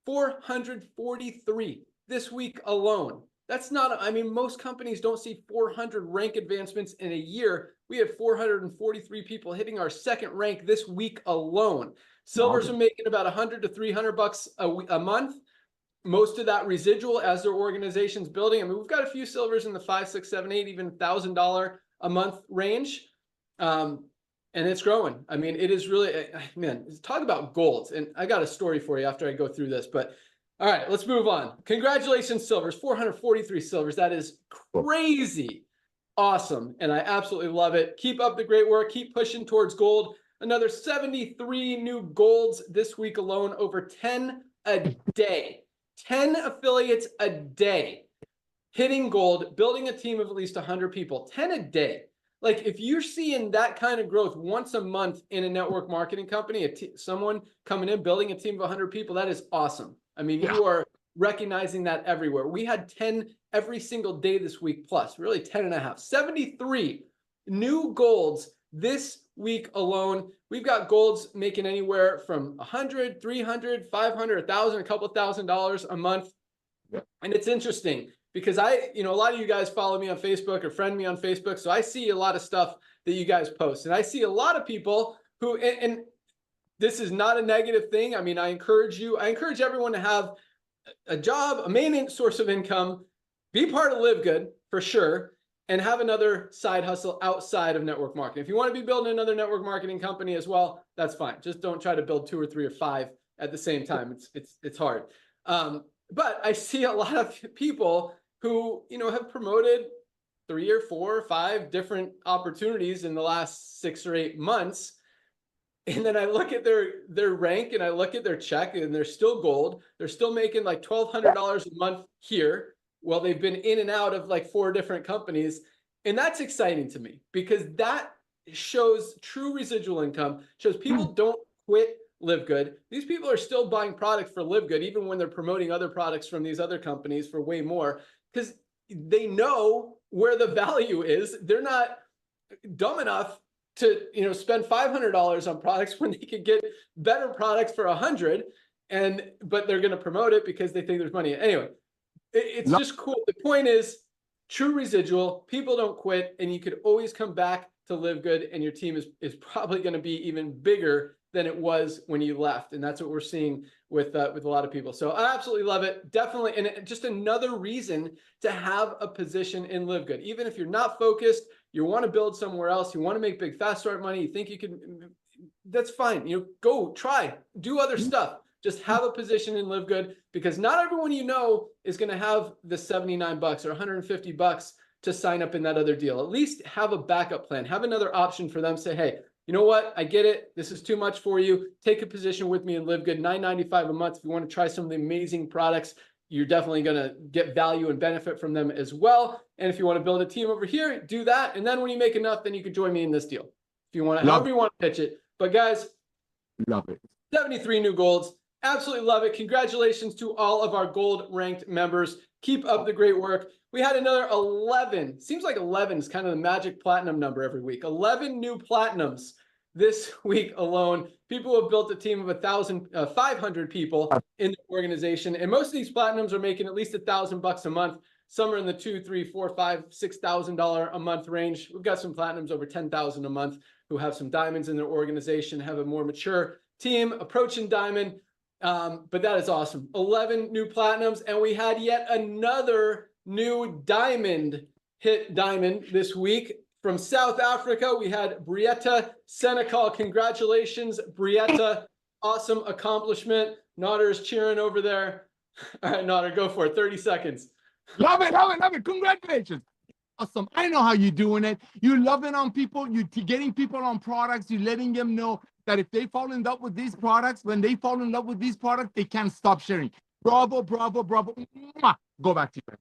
443 this week alone. That's not, I mean, most companies don't see 400 rank advancements in a year. We had 443 people hitting our second rank this week alone. Silvers are making about 100 to 300 bucks a month. Most of that residual as their organization's building. I mean, we've got a few silvers in the 5, 6, 7, 8, even $1,000 a month range. And it's growing. I mean, it is really, man, talk about golds. And I got a story for you after I go through this, but all right, let's move on. Congratulations, silvers, 443 silvers. That is crazy awesome. And I absolutely love it. Keep up the great work. Keep pushing towards gold. Another 73 new golds this week alone, over 10 a day. 10 affiliates a day hitting gold, building a team of at least 100 people. 10 a day. Like, if you're seeing that kind of growth once a month in a network marketing company, someone coming in, building a team of 100 people, that is awesome. I mean, you are recognizing that everywhere. We had 10 every single day this week, plus really 10 and a half. 73 new golds this week alone. We've got golds making anywhere from 100, 300, 500, 1,000, a couple $1,000 a month. And it's interesting because a lot of you guys follow me on Facebook or friend me on Facebook. So I see a lot of stuff that you guys post, and I see a lot of people who, and this is not a negative thing. I mean, I encourage everyone to have a job, a main source of income, be part of LiveGood for sure, and have another side hustle outside of network marketing. If you want to be building another network marketing company as well, that's fine. Just don't try to build 2 or 3 or 5 at the same time. It's hard. But I see a lot of people who, have promoted 3 or 4 or 5 different opportunities in the last 6 or 8 months. And then I look at their rank and I look at their check, and they're still gold. They're still making like $1,200 a month here. Well, they've been in and out of like 4 different companies. And that's exciting to me because that shows true residual income, shows people don't quit LiveGood. These people are still buying product for LiveGood, even when they're promoting other products from these other companies for way more, because they know where the value is. They're not dumb enough to, spend $500 on products when they could get better products for $100, but they're going to promote it because they think there's money. Anyway, it's just cool. The point is true residual. People don't quit, and you could always come back to LiveGood, and your team is probably going to be even bigger than it was when you left. And that's what we're seeing with a lot of people. So I absolutely love it. Definitely. And just another reason to have a position in LiveGood. Even if you're not focused, you want to build somewhere else, you want to make big, fast start money, you think you can, that's fine. Go try, do other stuff. Just have a position in LiveGood, because not everyone is going to have the $79 or $150 to sign up in that other deal. At least have a backup plan, have another option for them. Say, hey, you know what? I get it. This is too much for you. Take a position with me in LiveGood, $9.95 a month. If you want to try some of the amazing products, you're definitely going to get value and benefit from them as well. And if you want to build a team over here, do that. And then when you make enough, then you can join me in this deal. If you want to, however you want to pitch it. But guys, love it. 73 new golds. Absolutely love it. Congratulations to all of our gold ranked members. Keep up the great work. We had another 11. Seems like 11 is kind of the magic platinum number every week. 11 new platinums this week alone. People who have built a team of 500 people in the organization. And most of these platinums are making at least $1,000 a month. Some are in the $2,000, $3,000, $4,000, $5,000, $6,000 a month range. We've got some platinums over $10,000 a month who have some diamonds in their organization, have a more mature team approaching diamond. But that is awesome. 11 new platinums, and we had yet another new diamond hit diamond this week from South Africa. We had Brietta Senecal. Congratulations, Brietta. Awesome accomplishment. Notter is cheering over there. All right, Notter, go for it. 30 seconds. Love it, love it, love it. Congratulations. Awesome. I know how you're doing it. You're loving on people. You're getting people on products. You're letting them know that if they fall in love with these products, when they fall in love with these products, they can't stop sharing. Bravo, bravo, bravo. Mwah. Go back to you.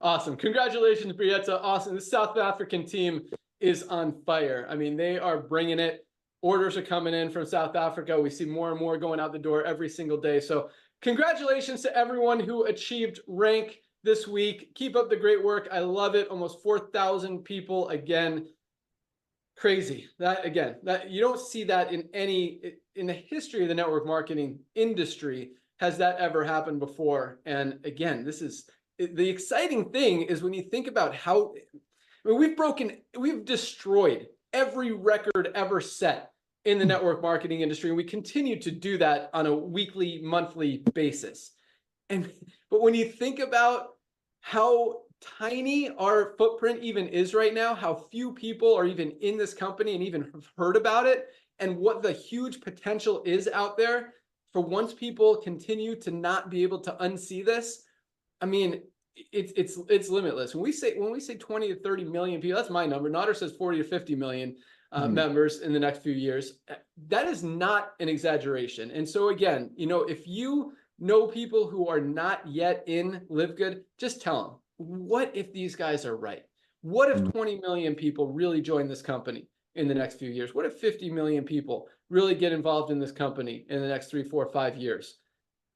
Awesome. Congratulations, Brietta. Awesome. The South African team is on fire. I mean, they are bringing it. Orders are coming in from South Africa. We see more and more going out the door every single day. So congratulations to everyone who achieved rank this week. Keep up the great work. I love it. Almost 4,000 people again. Crazy. That again, that you don't see that in the history of the network marketing industry. Has that ever happened before? And again, this is the exciting thing is when you think about how I mean, we've destroyed every record ever set in the network marketing industry. And we continue to do that on a weekly, monthly basis. But when you think about how tiny our footprint even is right now, how few people are even in this company and even have heard about it, and what the huge potential is out there for once people continue to not be able to unsee this, I mean, it's limitless. When we say 20 to 30 million people, that's my number. Notter says 40 to 50 million members in the next few years. That is not an exaggeration. And so again, if you know people who are not yet in LiveGood, just tell them, what if these guys are right? What if 20 million people really join this company in the next few years? What if 50 million people really get involved in this company in the next 3, 4, 5 years?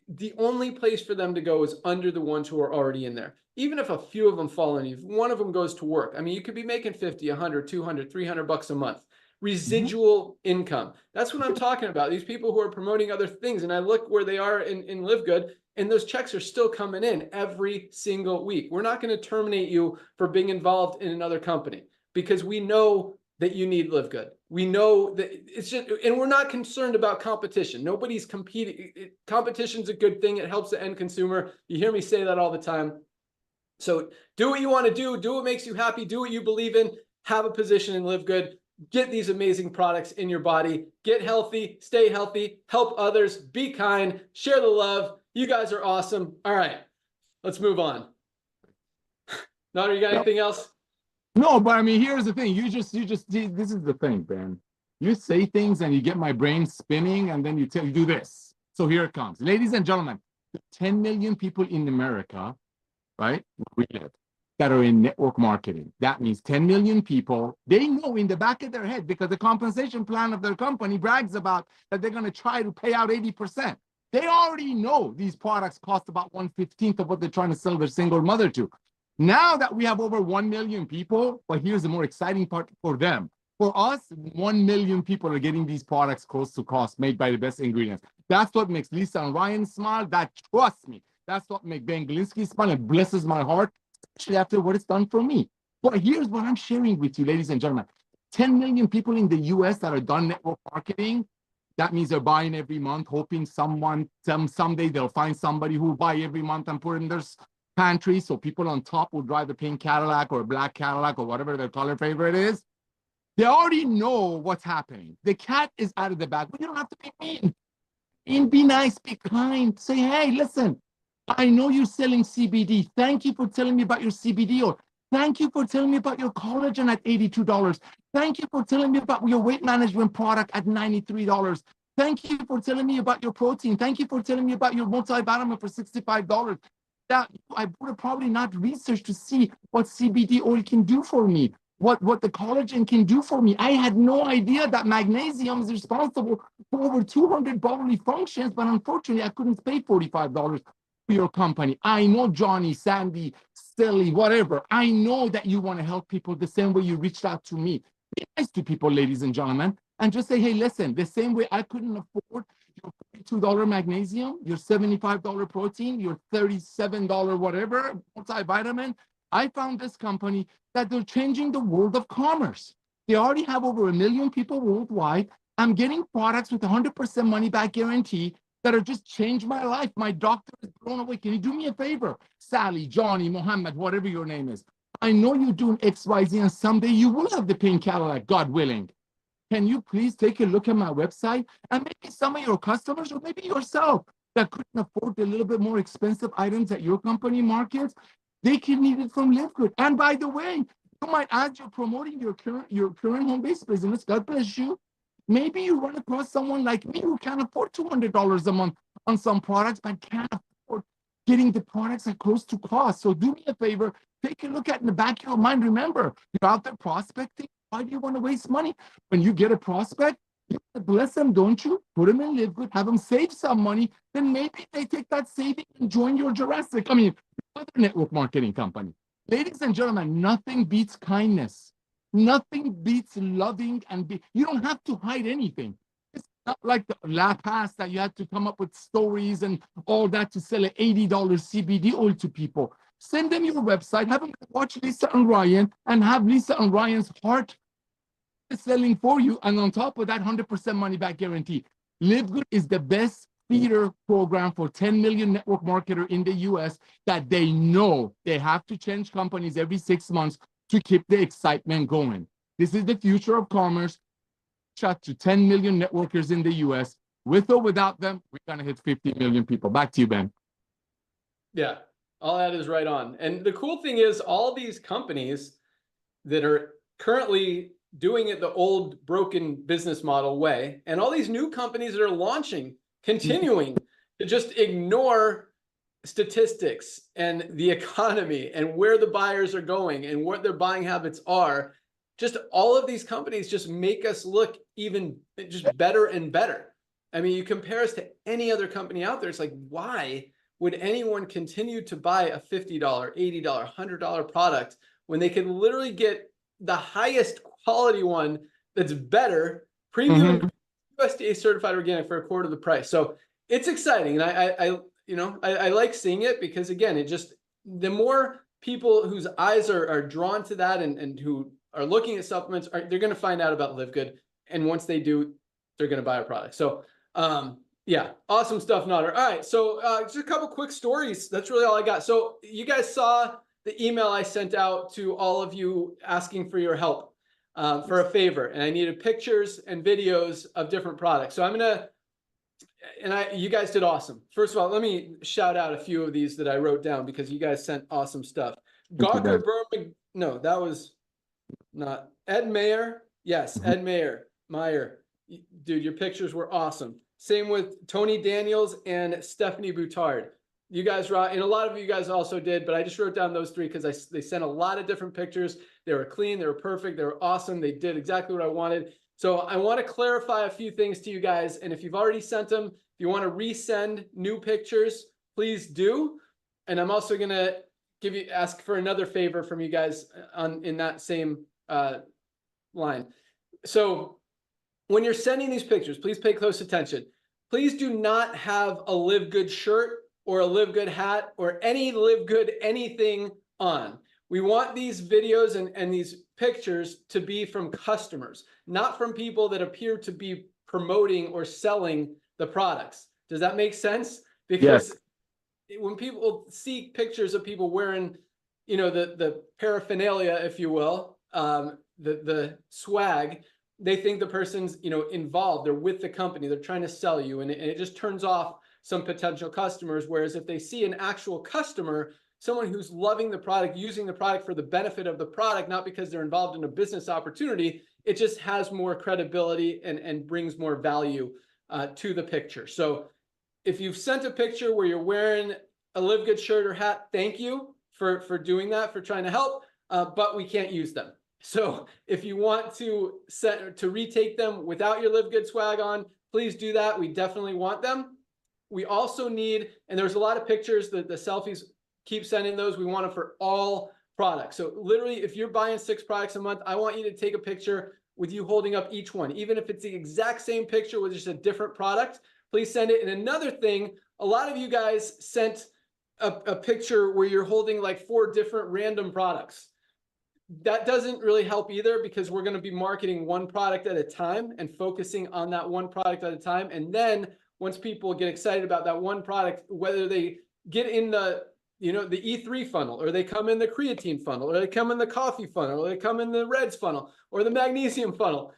The only place for them to go is under the ones who are already in there. Even if a few of them fall in, if one of them goes to work, I mean, you could be making 50, 100, 200, 300 bucks a month. Residual income. That's what I'm talking about. These people who are promoting other things. And I look where they are in LiveGood, and those checks are still coming in every single week. We're not going to terminate you for being involved in another company because we know that you need LiveGood. We know that it's just, and we're not concerned about competition. Nobody's competing. Competition's a good thing. It helps the end consumer. You hear me say that all the time. So do what you want to do what makes you happy, do what you believe in, have a position in LiveGood, get these amazing products in your body, get healthy, stay healthy, help others, be kind, share the love. You guys are awesome. All right, let's move on. Nader, you got anything else? No, but I mean, here's the thing. You just, this is the thing, Ben. You say things and you get my brain spinning and then you do this. So here it comes. Ladies and gentlemen, 10 million people in America, right, that are in network marketing. That means 10 million people, they know in the back of their head, because the compensation plan of their company brags about that they're going to try to pay out 80%. They already know these products cost about 1/15 of what they're trying to sell their single mother to. Now that we have over 1 million people, but here's the more exciting part for them. For us, 1 million people are getting these products close to cost, made by the best ingredients. That's what makes Lisa and Ryan smile. That, trust me, that's what makes Ben Galinsky smile and blesses my heart, especially after what it's done for me. But here's what I'm sharing with you, ladies and gentlemen. 10 million people in the US that are done network marketing. That means they're buying every month, hoping someday they'll find somebody who will buy every month and put in their pantry, so people on top will drive a pink Cadillac or a black Cadillac or whatever their color favorite is. They already know what's happening. The cat is out of the bag, but you don't have to be mean. And be nice, be kind. Say, hey, listen, I know you're selling CBD. Thank you for telling me about your CBD, or thank you for telling me about your collagen at $82. Thank you for telling me about your weight management product at $93. Thank you for telling me about your protein. Thank you for telling me about your multivitamin for $65. That I would have probably not researched to see what CBD oil can do for me, what the collagen can do for me. I had no idea that magnesium is responsible for over 200 bodily functions, but unfortunately, I couldn't pay $45 for your company. I know Johnny, Sandy, Silly, whatever. I know that you want to help people the same way you reached out to me. Be nice to people, ladies and gentlemen, and just say, hey, listen, the same way I couldn't afford your $42 magnesium, your $75 protein, your $37 whatever multivitamin, I found this company that they're changing the world of commerce. They already have over 1 million people worldwide. I'm getting products with 100% money back guarantee that have just changed my life. My doctor is blown away. Can you do me a favor? Sally, Johnny, Mohammed, whatever your name is. I know you're doing XYZ, and someday you will have the pink Cadillac, God willing. Can you please take a look at my website? And maybe some of your customers, or maybe yourself, that couldn't afford the little bit more expensive items that your company markets, they can need it from LiveGood. And by the way, you might, as you're promoting your current home-based business, God bless you, maybe you run across someone like me who can't afford $200 a month on some products, but can't afford getting the products at close to cost. So do me a favor, take a look at in the back of your mind. Remember, you're out there prospecting. Why do you want to waste money? When you get a prospect, you bless them, don't you? Put them in LiveGood, have them save some money. Then maybe they take that saving and join your Jurassic. I mean, other network marketing company. Ladies and gentlemen, nothing beats kindness. Nothing beats loving you don't have to hide anything. It's not like the last past that you had to come up with stories and all that to sell an $80 CBD oil to people. Send them your website, have them watch Lisa and Ryan, and have Lisa and Ryan's heart selling for you. And on top of that, 100% money back guarantee. LiveGood is the best feeder program for 10 million network marketer in the US that they know they have to change companies every 6 months to keep the excitement going. This is the future of commerce. Shot to 10 million networkers in the US. With or without them, we're going to hit 50 million people. Back to you, Ben. Yeah, all that is right on. And the cool thing is all these companies that are currently doing it the old broken business model way, and all these new companies that are launching, continuing to just ignore statistics and the economy and where the buyers are going and what their buying habits are. Just all of these companies just make us look even just better and better. I mean, you compare us to any other company out there, it's like, why would anyone continue to buy a $50, $80, $100 product when they can literally get the highest quality one that's better, premium, USDA certified organic for a quarter of the price? So it's exciting. And I like seeing it because, again, it just, the more people whose eyes are drawn to that and who are looking at supplements, they're going to find out about LiveGood. And once they do, they're going to buy a product. So yeah, awesome stuff, Nader. All right, so just a couple quick stories. That's really all I got. So you guys saw the email I sent out to all of you asking for your help for a favor. And I needed pictures and videos of different products. So I'm going to, you guys did awesome. First of all, let me shout out a few of these that I wrote down because you guys sent awesome stuff. Gawker Berman, no, that was not Ed Mayer. Yes, Ed Mayer. Dude, your pictures were awesome. Same with Tony Daniels and Stephanie Boutard. You guys, and a lot of you guys also did, but I just wrote down those three because they sent a lot of different pictures. They were clean, they were perfect, they were awesome. They did exactly what I wanted. So I want to clarify a few things to you guys. And if you've already sent them, if you want to resend new pictures, please do. And I'm also going to ask for another favor from you guys in that same line. So when you're sending these pictures, please pay close attention. Please do not have a LiveGood shirt or a LiveGood hat or any LiveGood anything on. We want these videos and these pictures to be from customers, not from people that appear to be promoting or selling the products. Does that make sense? Because when people see pictures of people wearing, the paraphernalia, if you will, the swag, they think the person's, involved. They're with the company. They're trying to sell you, and it just turns off some potential customers. Whereas if they see an actual customer, someone who's loving the product, using the product for the benefit of the product, not because they're involved in a business opportunity, it just has more credibility and brings more value to the picture. So if you've sent a picture where you're wearing a LiveGood shirt or hat, thank you for doing that, for trying to help, but we can't use them. So if you want to retake them without your LiveGood swag on, please do that. We definitely want them. We also need, and there's a lot of pictures, the selfies, keep sending those. We want them for all products. So literally, if you're buying 6 products a month, I want you to take a picture with you holding up each one. Even if it's the exact same picture with just a different product, please send it. And another thing, a lot of you guys sent a picture where you're holding like 4 different random products. That doesn't really help either, because we're going to be marketing one product at a time and focusing on that one product at a time. And then once people get excited about that one product, whether they get in the E3 funnel, or they come in the creatine funnel, or they come in the coffee funnel, or they come in the Reds funnel, or the magnesium funnel,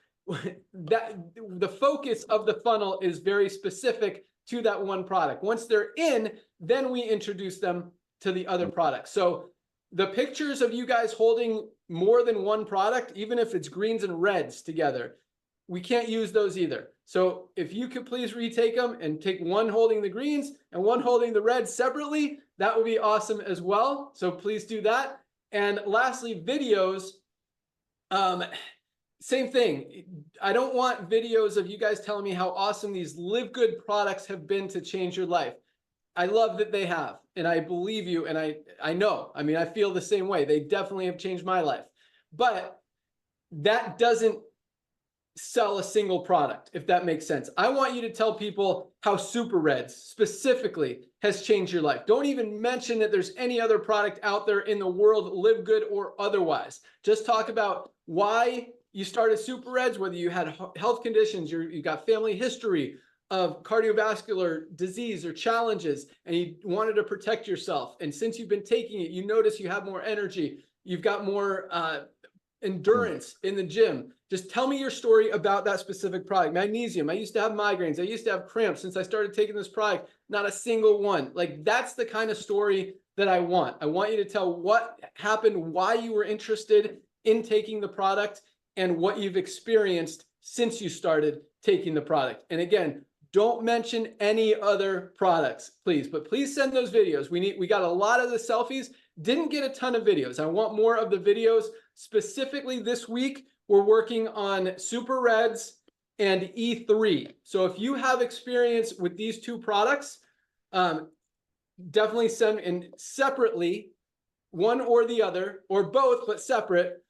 that the focus of the funnel is very specific to that one product. Once they're in, then we introduce them to the other products. So the pictures of you guys holding more than one product, even if it's greens and reds together, we can't use those either. So if you could please retake them and take one holding the greens and one holding the reds separately, that would be awesome as well. So please do that. And lastly, videos. Same thing. I don't want videos of you guys telling me how awesome these LiveGood products have been to change your life. I love that they have, and I believe you, and I know. I mean, I feel the same way. They definitely have changed my life. But that doesn't sell a single product, if that makes sense. I want you to tell people how Super Reds specifically has changed your life. Don't even mention that there's any other product out there in the world, LiveGood or otherwise. Just talk about why you started Super Reds, whether you had health conditions, you got family history of cardiovascular disease or challenges, and you wanted to protect yourself. And since you've been taking it, you notice you have more energy. You've got more endurance in the gym. Just tell me your story about that specific product. Magnesium. I used to have migraines. I used to have cramps. Since I started taking this product, not a single one. Like, that's the kind of story that I want. I want you to tell what happened, why you were interested in taking the product, and what you've experienced since you started taking the product. And again, don't mention any other products, please, but please send those videos. We got a lot of the selfies, didn't get a ton of videos. I want more of the videos. Specifically this week, we're working on Super Reds and E3. So if you have experience with these two products, definitely send in separately, one or the other, or both, but separate.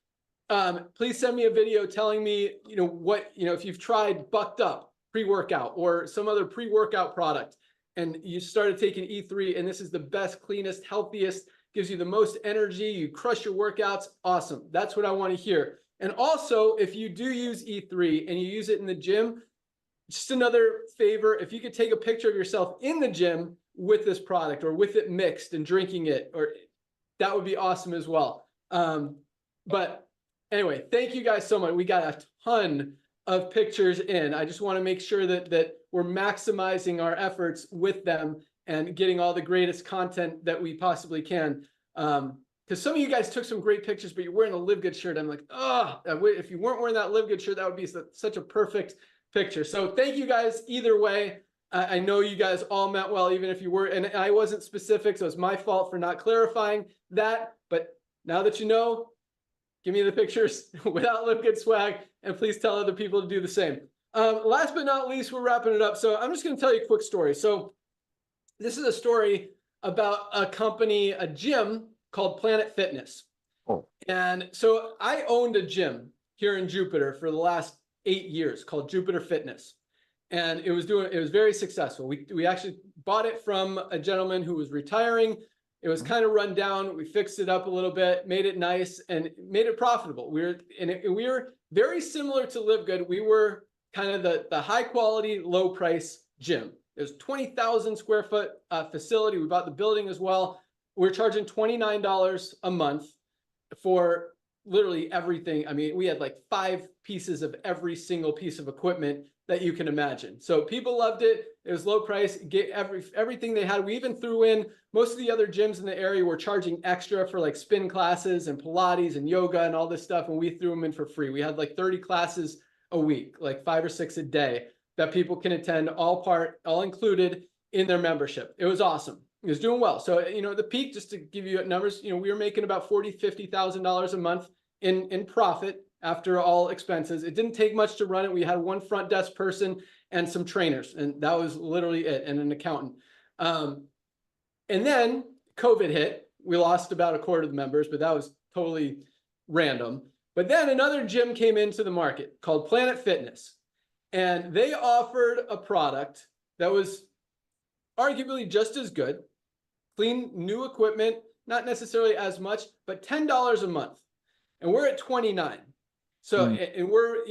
Please send me a video telling me, if you've tried Bucked Up pre-workout or some other pre-workout product, and you started taking E3, and this is the best, cleanest, healthiest, gives you the most energy, you crush your workouts. Awesome. That's what I want to hear. And also, if you do use E3 and you use it in the gym, just another favor, if you could take a picture of yourself in the gym with this product or with it mixed and drinking it, or that would be awesome as well. But anyway, thank you guys so much. We got a ton of pictures in. I just want to make sure that we're maximizing our efforts with them and getting all the greatest content that we possibly can. Because some of you guys took some great pictures, but you're wearing a LiveGood shirt. I'm like, oh, if you weren't wearing that LiveGood shirt, that would be such a perfect picture. So thank you guys either way. I know you guys all meant well, even if you were, and I wasn't specific, so it's my fault for not clarifying that. But now that you know, give me the pictures without LiveGood swag, and please tell other people to do the same. Last but not least, we're wrapping it up. So I'm just going to tell you a quick story. So this is a story about a company, a gym called Planet Fitness. Oh. And so I owned a gym here in Jupiter for the last 8 years called Jupiter Fitness. And it was very successful. We actually bought it from a gentleman who was retiring. It was kind of run down. We fixed it up a little bit, made it nice, and made it profitable. We were very similar to LiveGood. We were kind of the high quality, low price gym. It was 20,000 square foot facility. We bought the building as well. We're charging $29 a month for literally everything. I mean, we had like 5 pieces of every single piece of equipment that you can imagine. So people loved it. It was low price, get everything they had. We even threw in, most of the other gyms in the area were charging extra for like spin classes and Pilates and yoga and all this stuff. And we threw them in for free. We had like 30 classes a week, like 5 or 6 a day that people can attend, all included in their membership. It was awesome. It was doing well. So, the peak, just to give you numbers, we were making about $40,000, $50,000 a month in profit after all expenses. It didn't take much to run it. We had one front desk person and some trainers, and that was literally it, and an accountant. And then COVID hit. We lost about a quarter of the members, but that was totally random. But then another gym came into the market called Planet Fitness, and they offered a product that was arguably just as good, clean, new equipment, not necessarily as much, but $10 a month. And we're at 29. So, and we're,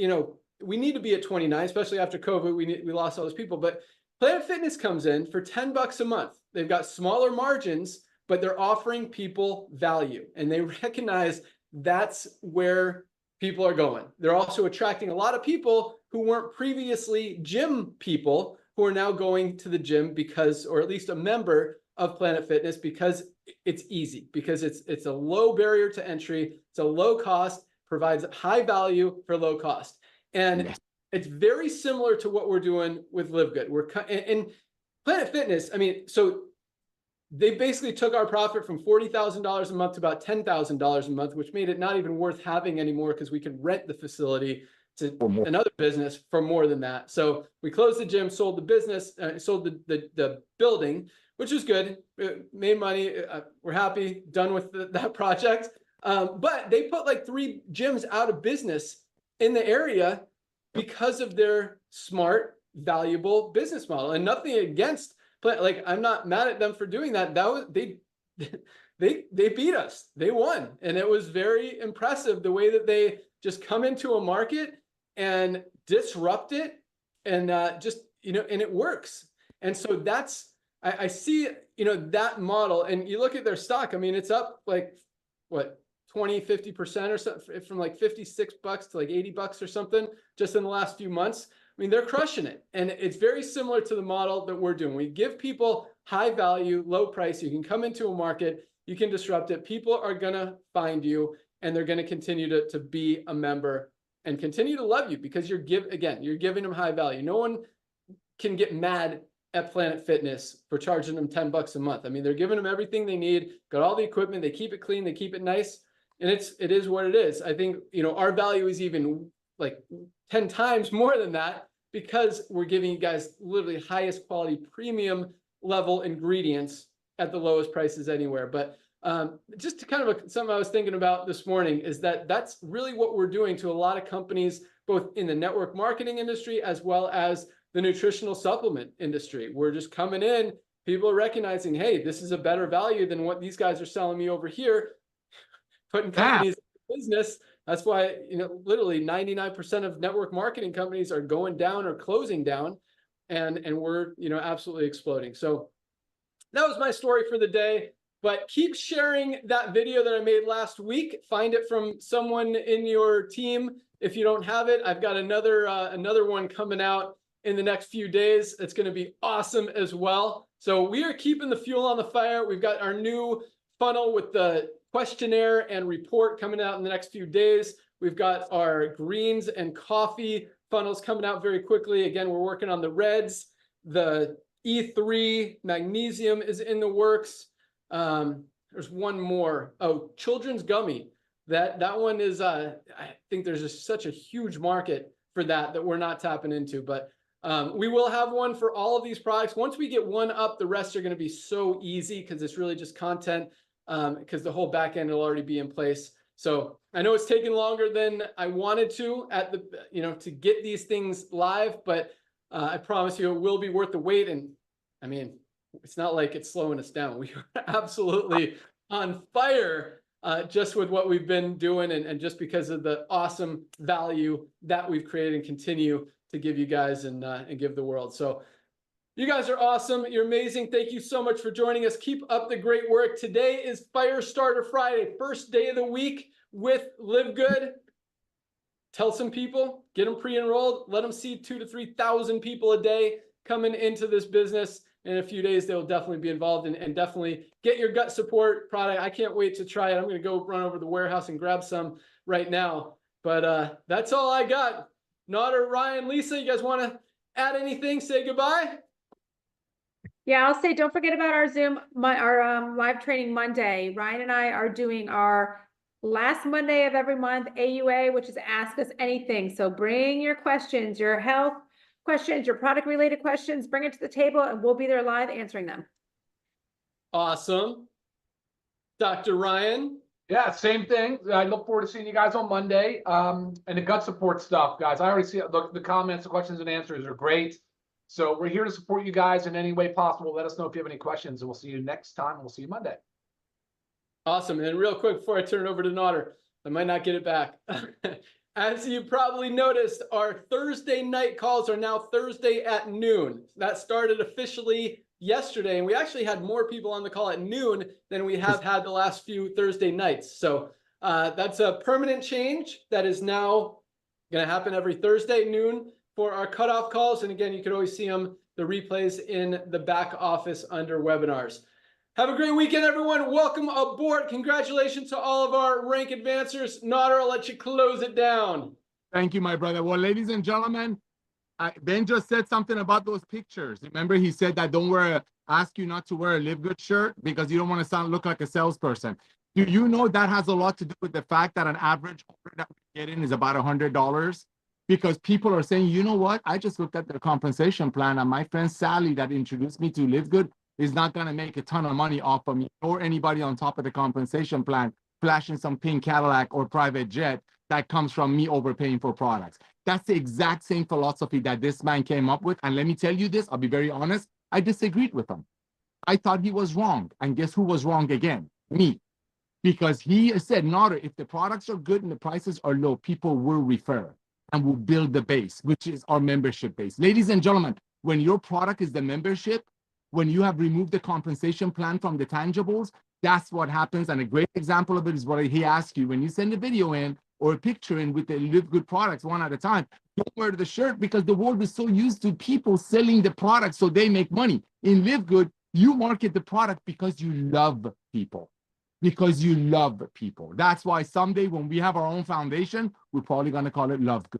we need to be at 29, especially after COVID, we lost all those people. But Planet Fitness comes in for $10 a month. They've got smaller margins, but they're offering people value. And they recognize that's where people are going. They're also attracting a lot of people who weren't previously gym people, who are now going to the gym because, or at least a member of Planet Fitness, because it's easy, because it's a low barrier to entry. It's a low cost, provides high value for low cost. And It's very similar to what we're doing with LiveGood. In Planet Fitness, I mean, so they basically took our profit from $40,000 a month to about $10,000 a month, which made it not even worth having anymore because we could rent the facility to another business for more than that. So we closed the gym, sold the business, sold the building, which was good. Made money. We're happy, done with that project. But they put like 3 gyms out of business in the area because of their smart, valuable business model. And nothing against, but like, I'm not mad at them for doing that. That was, they beat us. They won. And it was very impressive the way that they just come into a market and disrupt it and just, you know, and it works. And so that's, I see, you know, that model, and you look at their stock, I mean, it's up like, what, 20-50% or something, from like $56 to like $80 or something just in the last few months. I mean, they're crushing it. And it's very similar to the model that we're doing. We give people high value, low price. You can come into a market, you can disrupt it. People are going to find you, and they're going to continue to be a member and continue to love you because you're giving them high value. No one can get mad at Planet Fitness for charging them $10 a month. I mean, they're giving them everything they need, got all the equipment, they keep it clean, they keep it nice. And it is what it is. I think, you know, our value is even like 10 times more than that because we're giving you guys literally highest quality premium level ingredients at the lowest prices anywhere. But just to kind of something I was thinking about this morning is that that's really what we're doing to a lot of companies, both in the network marketing industry as well as the nutritional supplement industry. We're just coming in, people are recognizing, hey, this is a better value than what these guys are selling me over here. Putting companies in business. That's why, you know, literally 99% of network marketing companies are going down or closing down, and we're, you know, absolutely exploding. So that was my story for the day. But keep sharing that video that I made last week. Find it from someone in your team. If you don't have it, I've got another one coming out in the next few days. It's going to be awesome as well. So we are keeping the fuel on the fire. We've got our new funnel with the questionnaire and report coming out in the next few days. We've got our greens and coffee funnels coming out very quickly. Again, we're working on the reds. The E3 magnesium is in the works. There's one more. Oh, children's gummy. That one is, I think there's just such a huge market for that we're not tapping into. But we will have one for all of these products. Once we get one up, the rest are going to be so easy because it's really just content. Because the whole back end will already be in place. So I know it's taking longer than I wanted to to get these things live, but I promise you it will be worth the wait. And I mean, it's not like it's slowing us down. We are absolutely on fire just with what we've been doing and just because of the awesome value that we've created and continue to give you guys and give the world. So you guys are awesome. You're amazing. Thank you so much for joining us. Keep up the great work. Today is Firestarter Friday, first day of the week with LiveGood. Tell some people, get them pre-enrolled, let them see 2,000 to 3,000 people a day coming into this business. In a few days, they'll definitely be involved and definitely get your gut support product. I can't wait to try it. I'm going to go run over to the warehouse and grab some right now. But that's all I got. Nodder, Ryan, Lisa, you guys want to add anything? Say goodbye. Yeah, I'll say, don't forget about our Zoom, our live training Monday. Ryan and I are doing our last Monday of every month, AUA, which is Ask Us Anything. So bring your questions, your health questions, your product related questions, bring it to the table and we'll be there live answering them. Awesome. Dr. Ryan. Yeah, same thing. I look forward to seeing you guys on Monday. And the gut support stuff, guys. I already see it. Look, the comments, the questions and answers are great. So we're here to support you guys in any way possible. Let us know if you have any questions, and we'll see you next time. We'll see you Monday. Awesome. And real quick before I turn it over to Nodder, I might not get it back. As you probably noticed, our Thursday night calls are now Thursday at noon. That started officially yesterday, and we actually had more people on the call at noon than we have had the last few Thursday nights. So that's a permanent change that is now going to happen every Thursday noon for our cutoff calls. And again, you can always see them, the replays in the back office under webinars. Have a great weekend, everyone. Welcome aboard. Congratulations to all of our rank advancers. Nodder, I'll let you close it down. Thank you, my brother. Well, ladies and gentlemen, Ben just said something about those pictures. Remember, he said that ask you not to wear a LiveGood shirt because you don't want to look like a salesperson. Do you know that has a lot to do with the fact that an average order that we get in is about $100? Because people are saying, you know what? I just looked at their compensation plan, and my friend Sally that introduced me to LiveGood is not going to make a ton of money off of me or anybody on top of the compensation plan flashing some pink Cadillac or private jet that comes from me overpaying for products. That's the exact same philosophy that this man came up with. And let me tell you this, I'll be very honest, I disagreed with him. I thought he was wrong. And guess who was wrong again? Me. Because he said, Nader, if the products are good and the prices are low, people will refer and will build the base, which is our membership base. Ladies and gentlemen, when your product is the membership, when you have removed the compensation plan from the tangibles, that's what happens. And a great example of it is what he asked you. When you send a video in or a picture in with the LiveGood products one at a time, don't wear the shirt because the world is so used to people selling the product so they make money. In LiveGood, you market the product because you love people. Because you love people. That's why someday when we have our own foundation, we're probably going to call it LiveGood.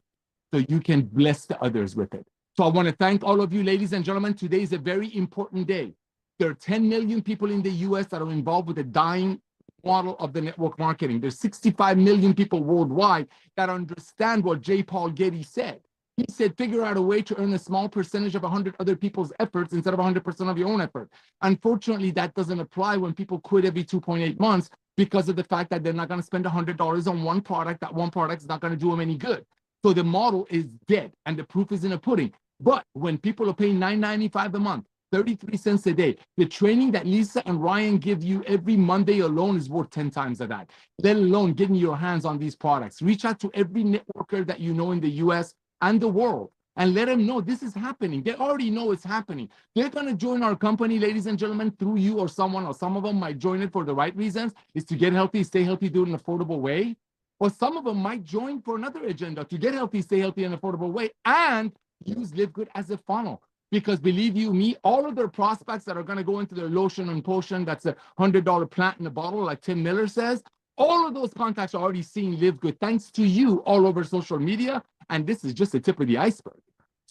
So you can bless the others with it. So I want to thank all of you, ladies and gentlemen. Today is a very important day. There are 10 million people in the US that are involved with the dying model of the network marketing. There's 65 million people worldwide that understand what J. Paul Getty said. He said, figure out a way to earn a small percentage of 100 other people's efforts instead of 100% of your own effort. Unfortunately, that doesn't apply when people quit every 2.8 months because of the fact that they're not going to spend $100 on one product. That one product is not going to do them any good. So the model is dead, and the proof is in the pudding. But when people are paying $9.95 a month, 33 cents a day, the training that Lisa and Ryan give you every Monday alone is worth 10 times of that, let alone getting your hands on these products. Reach out to every networker that you know in the US and the world and let them know this is happening. They already know it's happening. They're going to join our company, ladies and gentlemen, through you or someone, or some of them might join it for the right reasons, is to get healthy, stay healthy, do it in an affordable way. Or some of them might join for another agenda, to get healthy, stay healthy in an affordable way, and use LiveGood as a funnel. Because believe you me, all of their prospects that are going to go into their lotion and potion, that's a $100 plant in a bottle, like Tim Miller says, all of those contacts are already seeing LiveGood thanks to you all over social media. And this is just the tip of the iceberg.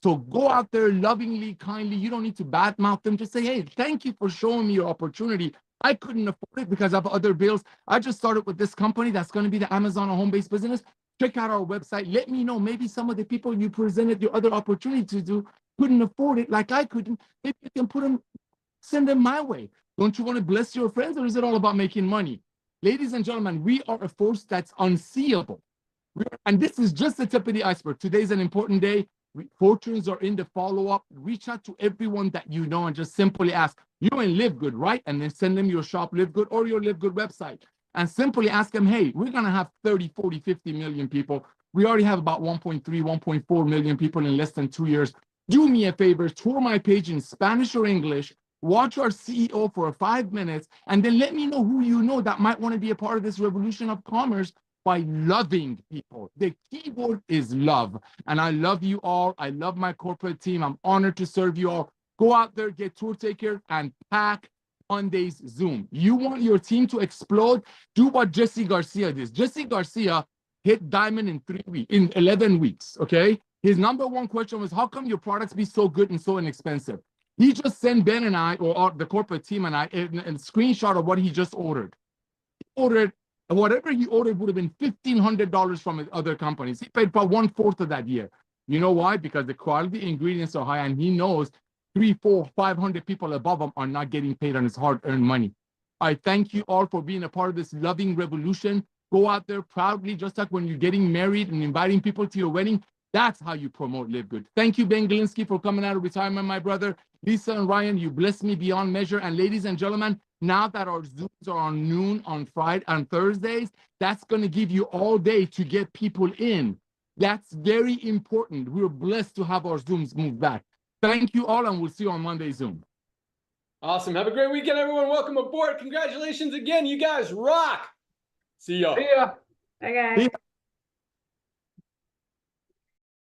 So go out there lovingly, kindly. You don't need to badmouth them. Just say, hey, thank you for showing me your opportunity. I couldn't afford it because I have other bills. I just started with this company that's going to be the Amazon or home-based business. Check out our website. Let me know. Maybe some of the people you presented your other opportunity to couldn't afford it like I couldn't. Maybe you can put them, send them my way. Don't you want to bless your friends, or is it all about making money? Ladies and gentlemen, we are a force that's unseeable. And this is just the tip of the iceberg. Today's an important day. Fortunes are in the follow-up. Reach out to everyone that you know and just simply ask, you're in LiveGood, right? And then send them your shop LiveGood or your LiveGood website. And simply ask them, hey, we're going to have 30, 40, 50 million people. We already have about 1.3, 1.4 million people in less than 2 years. Do me a favor, tour my page in Spanish or English, watch our CEO for 5 minutes, and then let me know who you know that might want to be a part of this revolution of commerce by loving people. The key word is love. And I love you all. I love my corporate team. I'm honored to serve you all. Go out there, get tour takers, and pack Monday's Zoom. You want your team to explode? Do what Jesse Garcia did. Jesse Garcia hit diamond in 11 weeks, okay? His number one question was, how come your products be so good and so inexpensive? He just sent Ben and I, or the corporate team and I, a screenshot of what he just ordered. He ordered, whatever he ordered would have been $1,500 from his other companies. He paid about 1/4 of that year. You know why? Because the quality ingredients are high, and he knows 300, 400, 500 people above him are not getting paid on his hard-earned money. I thank you all for being a part of this loving revolution. Go out there proudly, just like when you're getting married and inviting people to your wedding. That's how you promote LiveGood. Thank you, Ben Glinsky, for coming out of retirement, my brother. Lisa and Ryan, you blessed me beyond measure. And ladies and gentlemen, now that our Zooms are on noon on Friday and Thursdays, that's going to give you all day to get people in. That's very important. We're blessed to have our Zooms moved back. Thank you all, and we'll see you on Monday Zoom. Awesome. Have a great weekend, everyone. Welcome aboard. Congratulations again. You guys rock. See y'all. See ya. Okay.